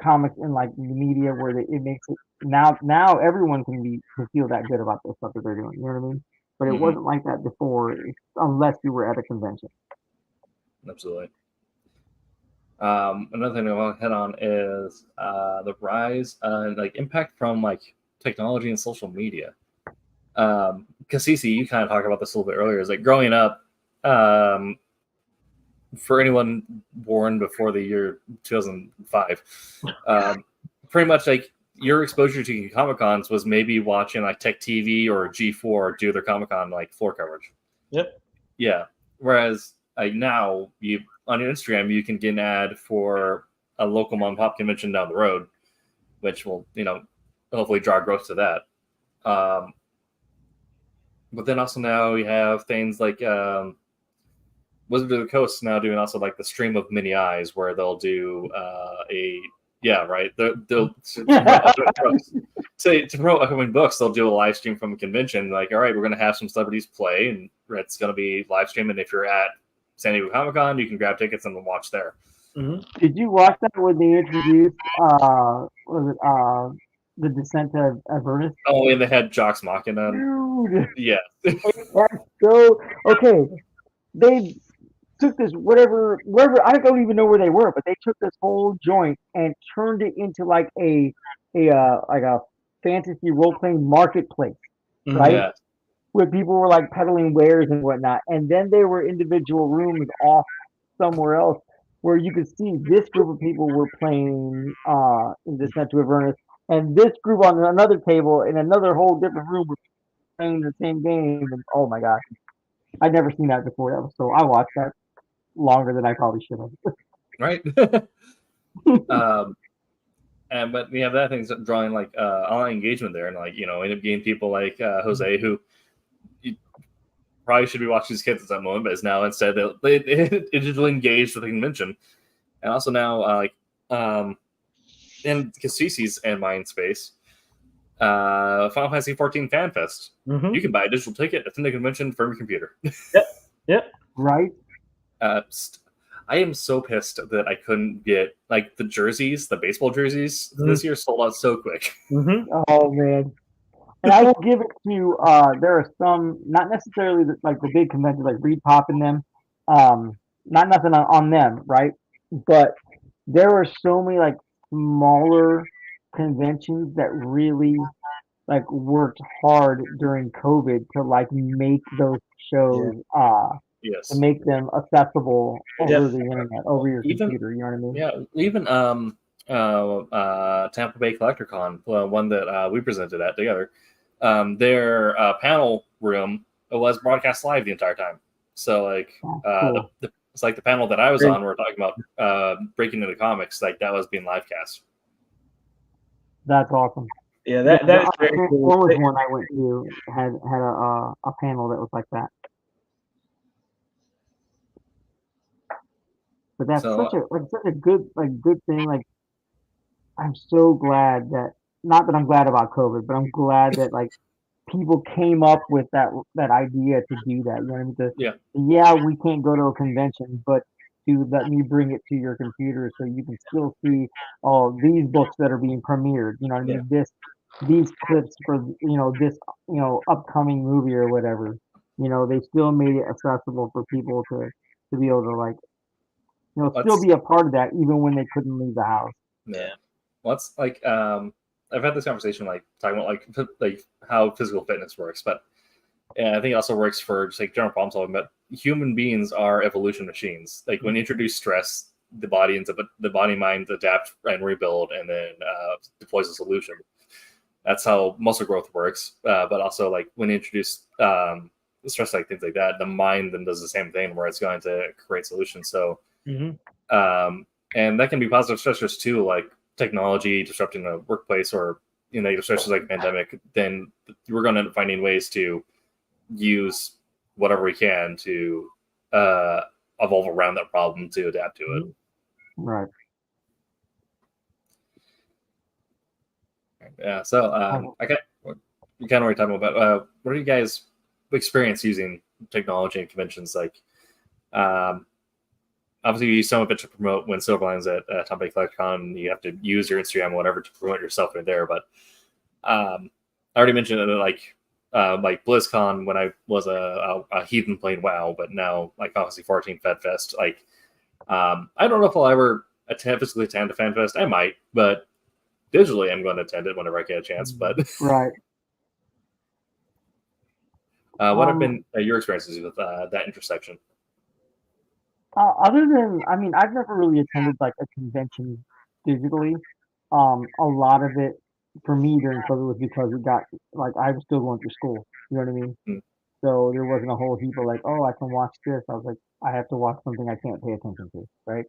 comics in like the media where it makes it now everyone can feel that good about the stuff that they're doing. You know what I mean? But it wasn't like that before, unless you were at a convention. Absolutely. Another thing I want to hit on is the rise and like impact from like technology and social media. Cassisi, you kind of talked about this a little bit earlier. Is like growing up, for anyone born before the year 2005, pretty much like your exposure to Comic Cons was maybe watching like Tech TV or G4 do their Comic Con like floor coverage. Yep. Yeah. Whereas like now you on your Instagram you can get an ad for a local mom and pop convention down the road, which will hopefully draw growth to that. But then also now you have things like Wizard of the Coast now doing also like the stream of many eyes, where they'll do they'll to promote upcoming books, they'll do a live stream from a convention. Like, all right, we're going to have some celebrities play, and it's going to be live stream. And if you're at San Diego Comic Con, you can grab tickets and watch there. Mm-hmm. Did you watch that when they introduced the Descent of Avernus? Oh, and they had Jox Machina. Dude, yeah. That's so okay. They took this wherever I don't even know where they were, but they took this whole joint and turned it into like a fantasy role playing marketplace, right? Yeah. Where people were like peddling wares and whatnot, and then there were individual rooms off somewhere else where you could see this group of people were playing in Descent to Avernus, and this group on another table in another whole different room were playing the same game. And oh my gosh, I'd never seen that before. So I watched that longer than I probably should have. Right. But we have that thing's drawing like online engagement there, and like end up getting people like Jose, who you probably should be watching his kids at that moment, but is now instead they digitally engaged with the convention, and also now in Cassisi's and mine space, Final Fantasy 14 Fan Fest. Mm-hmm. You can buy a digital ticket, attend the convention from your computer. Yep. Right. I am so pissed that I couldn't get like the jerseys, the baseball jerseys. This year sold out so quick. Oh man. And I will give it to there are some, not necessarily like the big conventions like Reed Pop and them, not nothing on them, right? But there were so many like smaller conventions that really like worked hard during COVID to like make those shows to Yes. make them accessible over Yes. the internet, over your Even computer, you know what I mean? yeah, even Tampa Bay CollectorCon, one that we presented at together. Their panel room was broadcast live the entire time. So like Cool. it's like the panel that I was Great. on, we're talking about breaking into comics, like that was being live cast. That's awesome. Yeah, that is very cool. Always one I went to had a panel that was like that. But that's So such a good thing. Like I'm so glad that not that I'm glad about COVID, but I'm glad that like people came up with that idea to do that. You know what I mean? yeah, We can't go to a convention, but to let me bring it to your computer so you can still see all these books that are being premiered. You know what I mean? These clips for this upcoming movie or whatever. You know, they still made it accessible for people to be able to like still be a part of that even when they couldn't leave the house. yeah. Well, that's like I've had this conversation like talking about like how physical fitness works, but I think it also works for just like general problem solving. But human beings are evolution machines. Like when you introduce stress, the body mind adapt and rebuild, and then deploys a solution. That's how muscle growth works. But also like when you introduce stress, like things like that, the mind then does the same thing where it's going to create solutions. So, and that can be positive stressors too, like technology disrupting the workplace or negative stressors like pandemic. Then we're going to end up finding ways to use whatever we can to evolve around that problem to adapt to it. Right. Yeah. So you kind of already talking about what are you guys experience using technology and conventions like? Obviously, you use some of it to promote when Silverline's at Tampa Bay CollectorCon. You have to use your Instagram, whatever, to promote yourself in there. But I already mentioned that, like BlizzCon when I was a heathen playing WoW, but now like obviously 14 FedFest. Like I don't know if I'll ever physically attend a FanFest. I might, but digitally I'm going to attend it whenever I get a chance. But right. What have been your experiences with that intersection? Other than, I mean, I've never really attended like a convention digitally. A lot of it for me during COVID was because it got like I was still going through school. You know what I mean? So there wasn't a whole heap of like, oh, I can watch this. I was like, I have to watch something I can't pay attention to, right?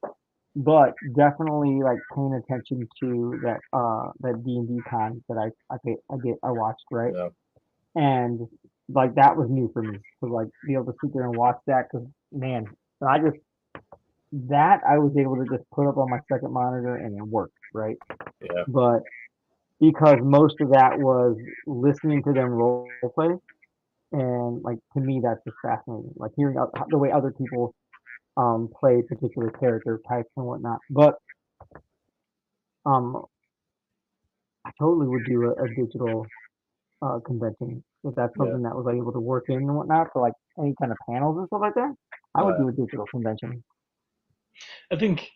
But definitely like paying attention to that D&D con that I watched, right? Yeah. And like that was new for me to like be able to sit there and watch that because man, I was able to just put up on my second monitor and it worked, right? Yeah. But because most of that was listening to them role play, and like to me that's just fascinating. Like hearing the way other people play particular character types and whatnot. But um, I totally would do a digital convention if that's something that was able to work in and whatnot. So like any kind of panels and stuff like that, I would do a digital convention. I think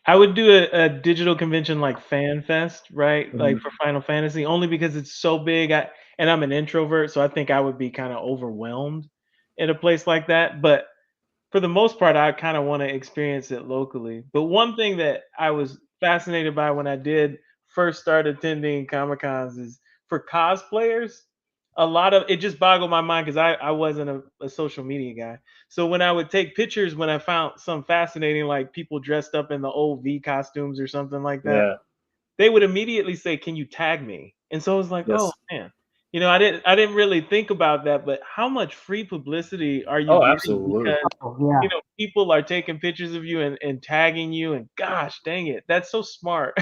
I would do a digital convention like FanFest, right? Like for Final Fantasy, only because it's so big. And I'm an introvert, so I think I would be kind of overwhelmed in a place like that. But for the most part, I kind of want to experience it locally. But one thing that I was fascinated by when I did first start attending Comic Cons is for cosplayers. A lot of it just boggled my mind because I wasn't a social media guy. So when I would take pictures, when I found some fascinating, like people dressed up in the old V costumes or something like that, Yeah. they would immediately say, "Can you tag me?" And so I was like, Yes. "Oh man." I didn't really think about that, but how much free publicity are you Oh, getting absolutely. because people are taking pictures of you and tagging you, and gosh dang it, that's so smart.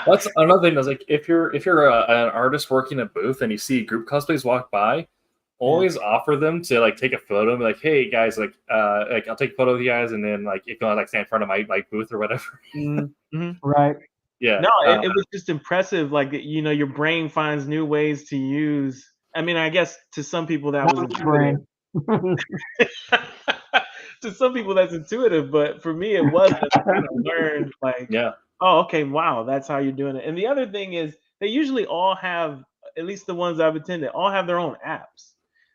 That's another thing. That's like if you're an artist working a booth and you see group cosplays walk by, always offer them to like take a photo and be like, hey guys, like I'll take a photo of you guys, and then like if you want like stand in front of my like booth or whatever. Mm-hmm. Right. Yeah. No, it was just impressive. Like, you know, your brain finds new ways to use. I mean, I guess to some people that was Not intuitive. brain. To some people that's intuitive, but for me it wasn't. I kind of learned like, Yeah. oh, okay, wow, that's how you're doing it. And the other thing is they usually all have, at least the ones I've attended, all have their own apps.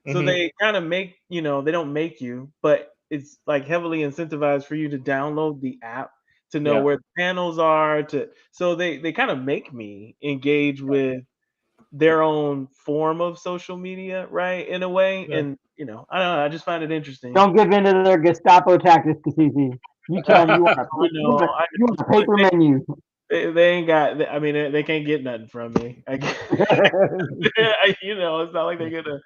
So Mhm. they kind of make, you know, they don't make you, but it's like heavily incentivized for you to download the app to know Yeah. where the panels are to so they kind of make me engage with their own form of social media, right? In a way. Yeah. And you know, I don't know, I just find it interesting. Don't give in to their Gestapo tactics, Kasisi. You tell them you want I know, I you want a know. paper menu. They ain't got. I mean, they can't get nothing from me. You know, it's not like they're gonna,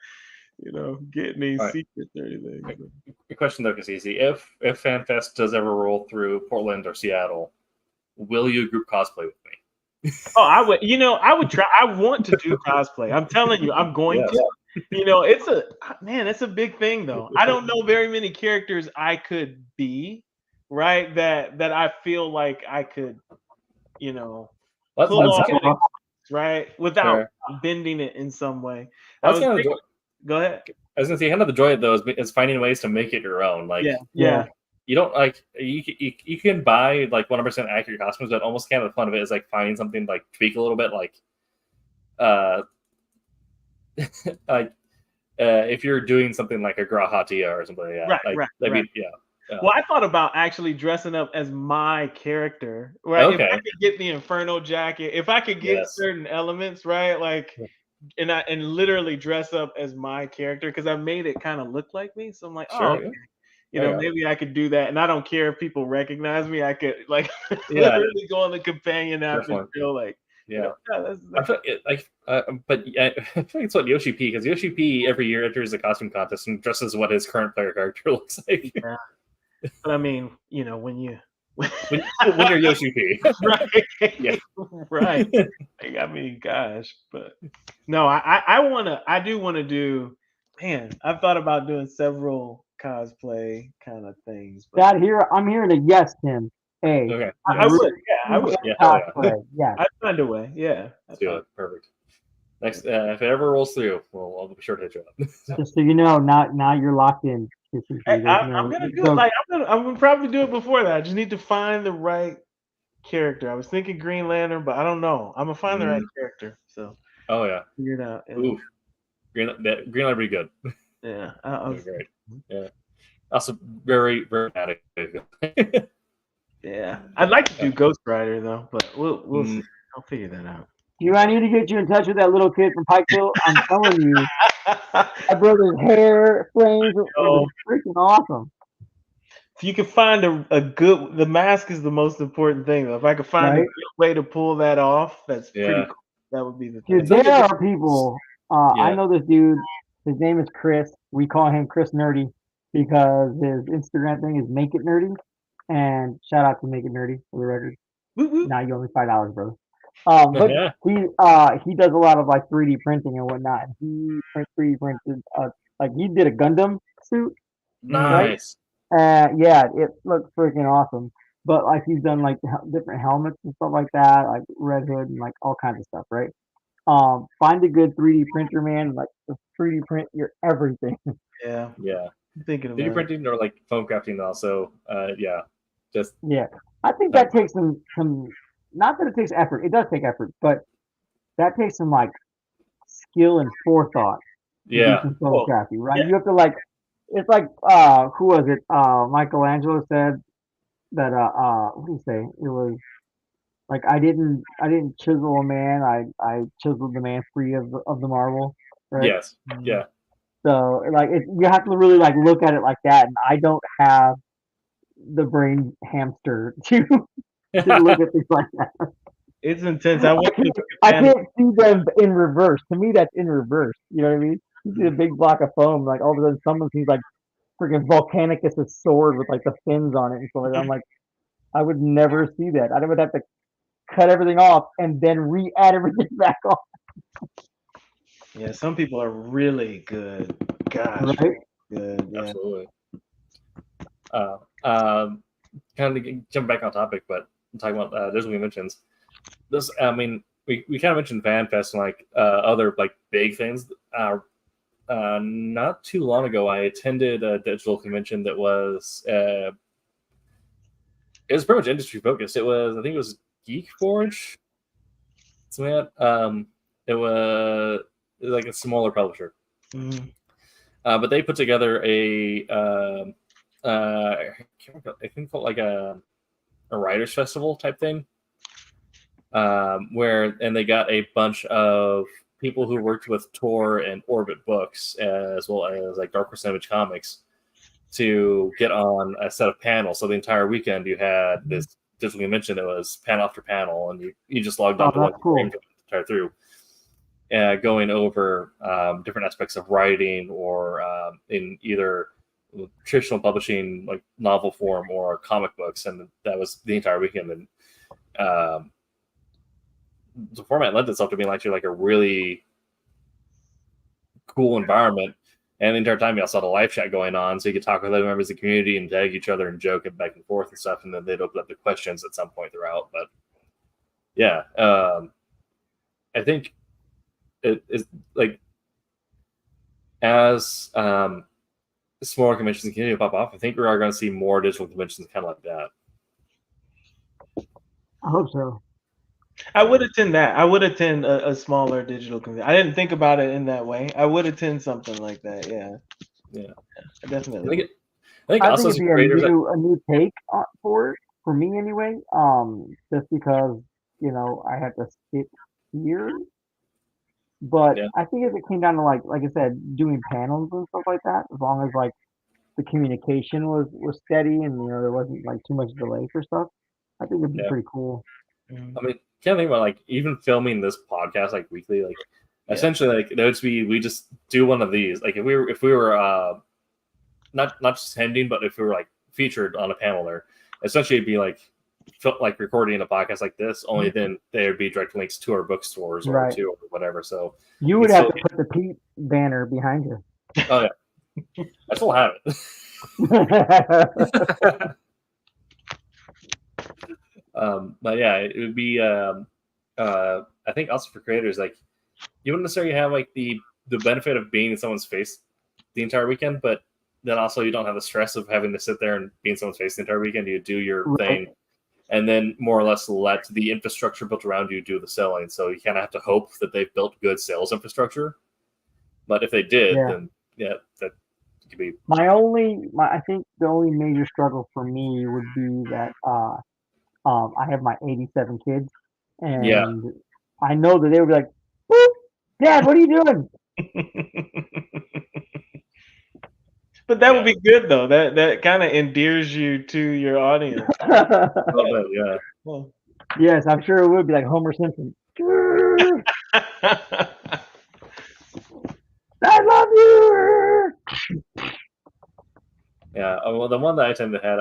you know, get any All right. secrets or anything. So. Good question though, Kasisi. If FanFest does ever roll through Portland or Seattle, will you group cosplay with me? Oh, I would. You know, I would try. I want to do cosplay. I'm telling you, I'm going Yes. to. You know, it's a man. It's a big thing, though. I don't know very many characters I could be, right? That I feel like I could, you know, Let's pull off, Sure. right, without Sure. bending it in some way. I That's was kind of thinking, go ahead. I was gonna say kind of the joy of those is finding ways to make it your own. Like Yeah. you don't like you can buy like 100% accurate costumes, but almost kind of the fun of it is like finding something like tweak a little bit, like like if you're doing something like a Grahatia or something like that. Right. That'd Right. be, yeah. Well, I thought about actually dressing up as my character, right? If I Okay. could get the Inferno jacket, if I could get Yes. certain elements, right? Like, and literally dress up as my character because I made it kind of look like me. So I'm like, oh, Sure. okay. You know, Yeah. maybe I could do that, and I don't care if people recognize me. I could like Yeah. literally go on the companion app and Definitely. feel like, Yeah. you know, I feel but I feel like it's what Yoshi P, because Yoshi P every year enters the costume contest and dresses what his current player character looks like. yeah. But I mean, you know, when when you're Yoshi P. right, Yeah. right. I mean, gosh, but no, I do want to do. Man, I've thought about doing several cosplay kind of things. But I'm hearing a yes, Tim. Hey, Okay. I Yes. would, yeah, I would. Yeah, hell yeah. cosplay. Yes. I'd find a way. Yeah, Let's do it. Perfect. Next, if it ever rolls through, I'll be sure to hit you up. Just so you know, now you're locked in. Hey, I'm gonna do it. Like I'm gonna probably do it before that. I just need to find the right character. I was thinking Green Lantern, but I don't know. I'm gonna find the right character. So Oh yeah. figure it out. And, Ooh. Green Light would be good. yeah, That'd be great. Yeah. Also very, very dramatic. yeah. I'd like to do Ghost Rider though, but we'll see. I'll figure that out. You, I need to get you in touch with that little kid from Pikeville. I'm telling you, my brother's hair frames was freaking awesome. If you can find a good, the mask is the most important thing though. If I could find a good way to pull that off, that's pretty cool. That would be the thing. Dude, there are people. I know this dude. His name is Chris. We call him Chris Nerdy because his Instagram thing is Make It Nerdy. And shout out to Make It Nerdy for the record. Now you owe me $5, brother. But he does a lot of like 3D printing and whatnot. He 3D printed like he did a Gundam suit. Nice. Right? Yeah, it looks freaking awesome. But like he's done like different helmets and stuff like that, like Red Hood and like all kinds of stuff, right? Find a good 3D printer, man. Like just 3D print your everything. Yeah. Yeah. I'm thinking about 3D printing or like foam crafting also. Yeah. Just I think that takes some not that it takes effort, it does take effort, but that takes some like skill and forethought to do some foam crafting, right? You have to like it's like who was it? Michelangelo said that what do you say? It was like I didn't chisel a man, I chiseled the man free of the marble, right? Yes. Yeah. So like you have to really like look at it like that, and I don't have the brain hamster to look at things like that. It's intense. I can't see them in reverse. To me, that's in reverse. You know what I mean? You see a big block of foam, like all of a sudden someone seems like freaking Volcanicus' sword with like the fins on it and stuff like that. I'm like, I would never see that. I would have to cut everything off and then re-add everything back on. Yeah, some people are really good. Gosh, Right? good. Yeah. Absolutely. Uh, um, kind of jump back on topic, but talking about digital conventions. This, I mean, we kind of mentioned FanFest and like other like big things. Not too long ago, I attended a digital convention that was it was pretty much industry focused. I think it was Geek Forge. So it was like a smaller publisher, Mhm. but they put together I can't remember, I think called like a writers festival type thing, and they got a bunch of people who worked with Tor and Orbit Books as well as like Dark Horse Image Comics to get on a set of panels. So the entire weekend you had this digital convention that was panel after panel, and you just logged Oh, on to one that's cool. frame to entire through, going over different aspects of writing or in either traditional publishing like novel form or comic books, and that was the entire weekend. And the format lent itself to being actually like a really cool environment. And the entire time you also had a live chat going on, so you could talk with other members of the community and tag each other and joke and back and forth and stuff. And then they'd open up the questions at some point throughout. But yeah, I think it is like as smaller conventions continue to pop off, I think we are going to see more digital conventions kind of like that. I hope so. I would attend that. I would attend a smaller digital convention. I didn't think about it in that way. I would attend something like that. Yeah. Yeah, I definitely. I think I also think as it'd be creators, a new take for it, for me anyway. Just because I had to sit here, but yeah, I think if it came down to like I said, doing panels and stuff like that, as long as like the communication was steady and there wasn't like too much delay for stuff, I think it'd be yeah. pretty cool. Mhm. I mean, can't think about like even filming this podcast like weekly, like Yeah. essentially like that would be we just do one of these. Like if we were not just attending, but if we were like featured on a panel there, essentially it'd be like recording a podcast like this. Only then there would be direct links to our bookstores or Right. to or whatever. So You we would have still, to put the Pete banner behind you. oh yeah, I still have it. But yeah, it would be. I think also for creators, like you wouldn't necessarily have like the benefit of being in someone's face the entire weekend, but then also you don't have the stress of having to sit there and be in someone's face the entire weekend. You do your Right. thing, and then more or less let the infrastructure built around you do the selling. So you kind of have to hope that they've built good sales infrastructure. But if they did, Yeah. then yeah, that could be. I think the only major struggle for me would be that I have my 87 kids, Yeah, and I know that they would be like, "Boop, Dad, what are you doing?" But that would yeah, be good though. That kind of endears you to your audience. a little bit, yeah. Well, Yes, I'm sure it would be like Homer Simpson. I love you. Yeah, well, the one that I attended had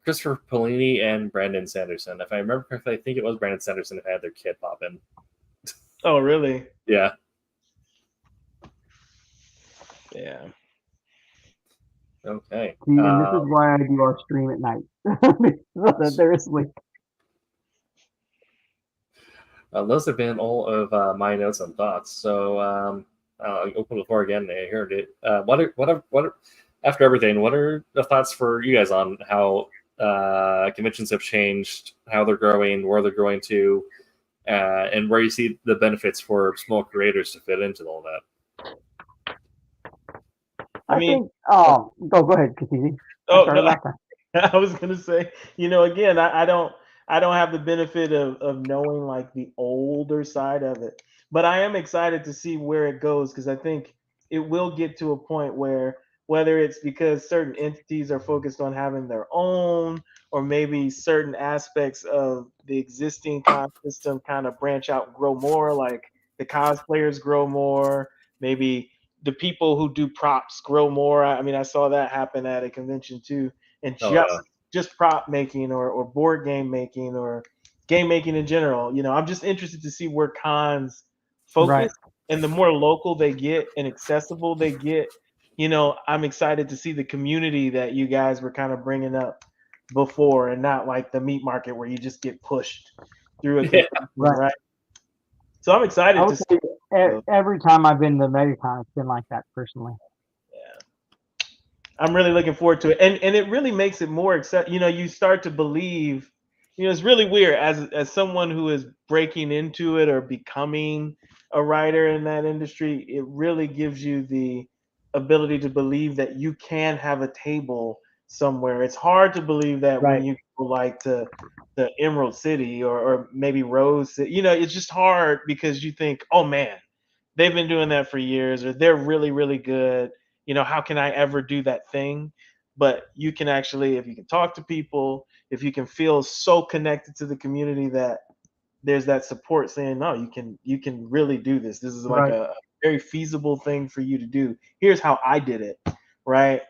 Christopher Polini and Brandon Sanderson. If I remember correctly, I think it was Brandon Sanderson who had their kid pop in. oh, really? Yeah. Yeah. Okay. See, and this is why I do our stream at night, so that they're asleep. Those have been all of my notes and thoughts. So I'll open the floor again here. After everything, what are the thoughts for you guys on how conventions have changed, how they're growing, where they're growing to, and where you see the benefits for small creators to fit into all that? I mean- think. Oh, go ahead, Katiti. I Oh started no, last time. I was gonna say, again, I don't have the benefit of knowing like the older side of it, but I am excited to see where it goes because I think it will get to a point where whether it's because certain entities are focused on having their own, or maybe certain aspects of the existing con system kind of branch out and grow more, like the cosplayers grow more, maybe the people who do props grow more. I mean, I saw that happen at a convention too, and just prop making or board game making or game making in general. I'm just interested to see where cons focus Right. and the more local they get and accessible they get, I'm excited to see the community that you guys were kind of bringing up before, and not like the meat market where you just get pushed through a Yeah. convention, Right. right? So I'm I excited would to see. say every time I've been to MegaCon, it's been like that personally. I'm really looking forward to it, and it really makes it more you start to believe. It's really weird as someone who is breaking into it or becoming a writer in that industry. It really gives you the ability to believe that you can have a table somewhere. It's hard to believe that when Right. you go like to the Emerald City or maybe Rose City. It's just hard because you think, oh man, they've been doing that for years, or they're really, really good. How can I ever do that thing? But you can actually, if you can talk to people, if you can feel so connected to the community that there's that support saying, no, you can really do this. This is like Right. a very feasible thing for you to do. Here's how I did it, right?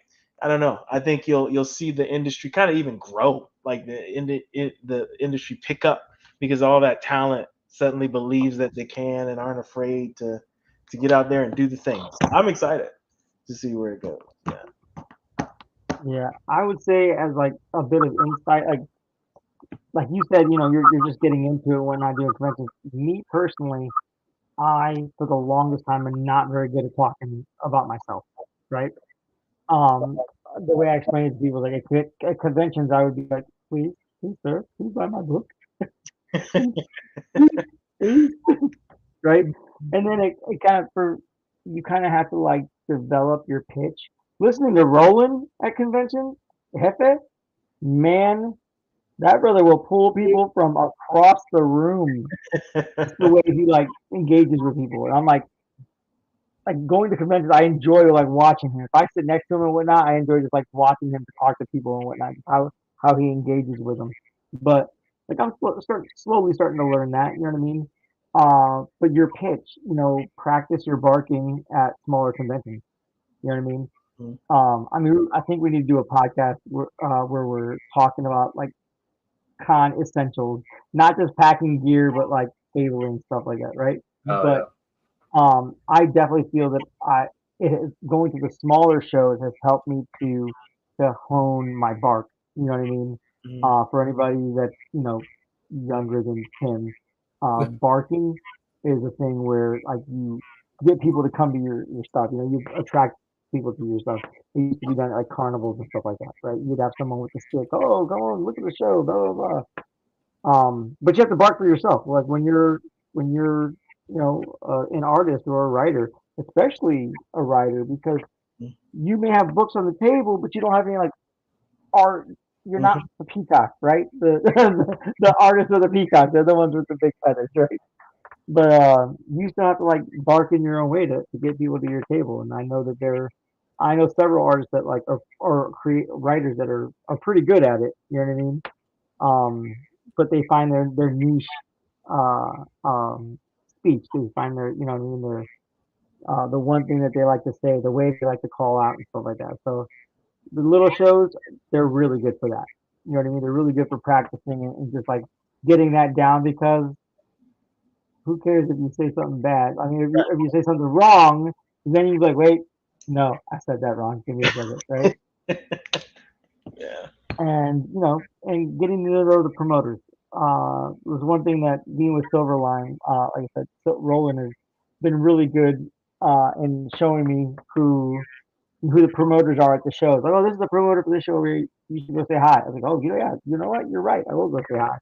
I don't know. I think you'll see the industry kind of even grow, like the industry pick up because all that talent suddenly believes that they can and aren't afraid to get out there and do the things. I'm excited to see where it goes. Yeah. Yeah. I would say as like a bit of insight, like you said, you're just getting into it when not doing conventions. Me personally, I for the longest time am not very good at talking about myself, right? Um, the way I explain it to people, like at conventions, I would be like, please, sir, please buy my book, please, right? And then it kind of you kind of have to like develop your pitch. Listening to Roland at conventions, Jefe, man, that brother will pull people from across the room. Just the way he like engages with people, and I'm like going to conventions. I enjoy like watching him. If I sit next to him and whatnot, I enjoy just like watching him talk to people and whatnot. How he engages with them. But like I'm slowly starting to learn that. You know what I mean? But your pitch, practice your barking at smaller conventions. You know what I mean? Mhm. I mean, I think we need to do a podcast where we're talking about like con essentials, not just packing gear, but like cabling stuff like that, right? Oh But yeah. I definitely feel that going to the smaller shows has helped me to hone my bark. You know what I mean? Mhm. For anybody that's younger than Tim, barking is a thing where like you get people to come to your stuff. You attract people to your stuff. It used to be done at like carnivals and stuff like that, right? You'd have someone with a stick. Oh, go on, look at the show, blah blah blah. But you have to bark for yourself. Like when you're an artist or a writer, especially a writer, because you may have books on the table, but you don't have any like art. You're not Mhm. the peacock, right? The artists are the peacock. They're the ones with the big feathers, right? But you still have to like bark in your own way to get people to your table. And I know several artists that like or create writers that are pretty good at it. You know what I mean? But they find their niche uh, um, speech. They find their, you know what I mean, the one thing that they like to say, the way they like to call out and stuff like that. So the little shows, they're really good for that. You know what I mean? They're really good for practicing and just like getting that down because who cares if you say something bad? I mean, if you say something wrong, then you're like, wait, no, I said that wrong. Give me a second, right? Yeah. And and getting to know the promoters was one thing that being with Silverline, like I said, Roland has been really good in showing me who the promoters are at the shows. Like, oh, this is the promoter for this show. Where you should go say hi. I was like, oh, yeah, you know what? You're right. I will go say hi.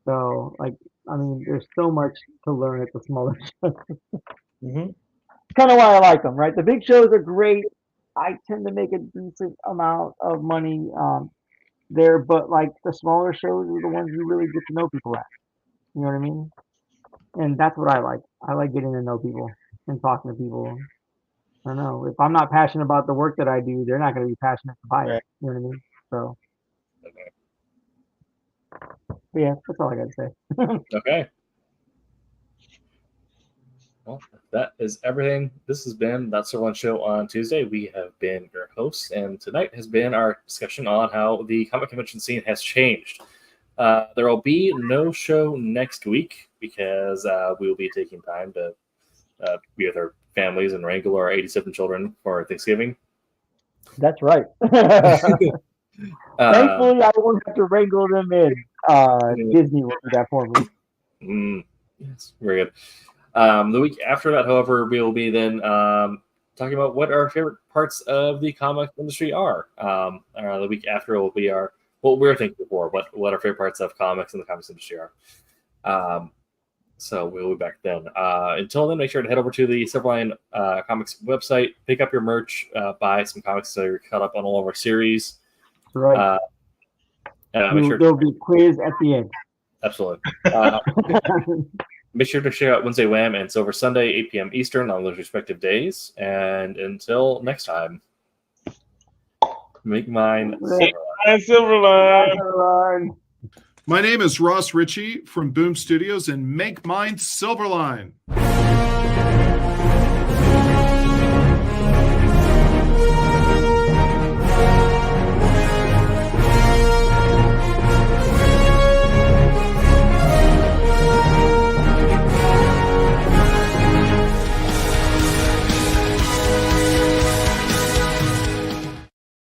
So, like, I mean, there's so much to learn at the smaller shows. Hmm. Kind of why I like them, right? The big shows are great. I tend to make a decent amount of money there, but like the smaller shows are the ones you really get to know people at. You know what I mean? And that's what I like. I like getting to know people and talking to people. I don't know. If I'm not passionate about the work that I do, they're not going to be passionate to buy it. Right. You know what I mean? So, but yeah, that's all I got to say. Okay. Well, that is everything. This has been That's the One Show on Tuesday. We have been your hosts, and tonight has been our discussion on how the comic convention scene has changed. There will be no show next week because we will be taking time to be with our families and wrangle our 87 children for Thanksgiving. That's right. Thankfully, I won't have to wrangle them in. Disney will do that for me. Yes, very good. The week after that, however, we will be then talking about what our favorite parts of the comic industry are. The week after will be what we're thinking for, what our favorite parts of comics and the comics industry are. So we'll be back then. Until then, make sure to head over to the Silverline Comics website, pick up your merch, buy some comics so you're caught up on all of our series. Right. There'll be a quiz at the end. Absolutely. Make sure to check out Wednesday Wham and Silver Sunday, 8 p.m. Eastern on those respective days. And until next time, make mine Silverline. My name is Ross Ritchie from Boom Studios, and make mine Silverline.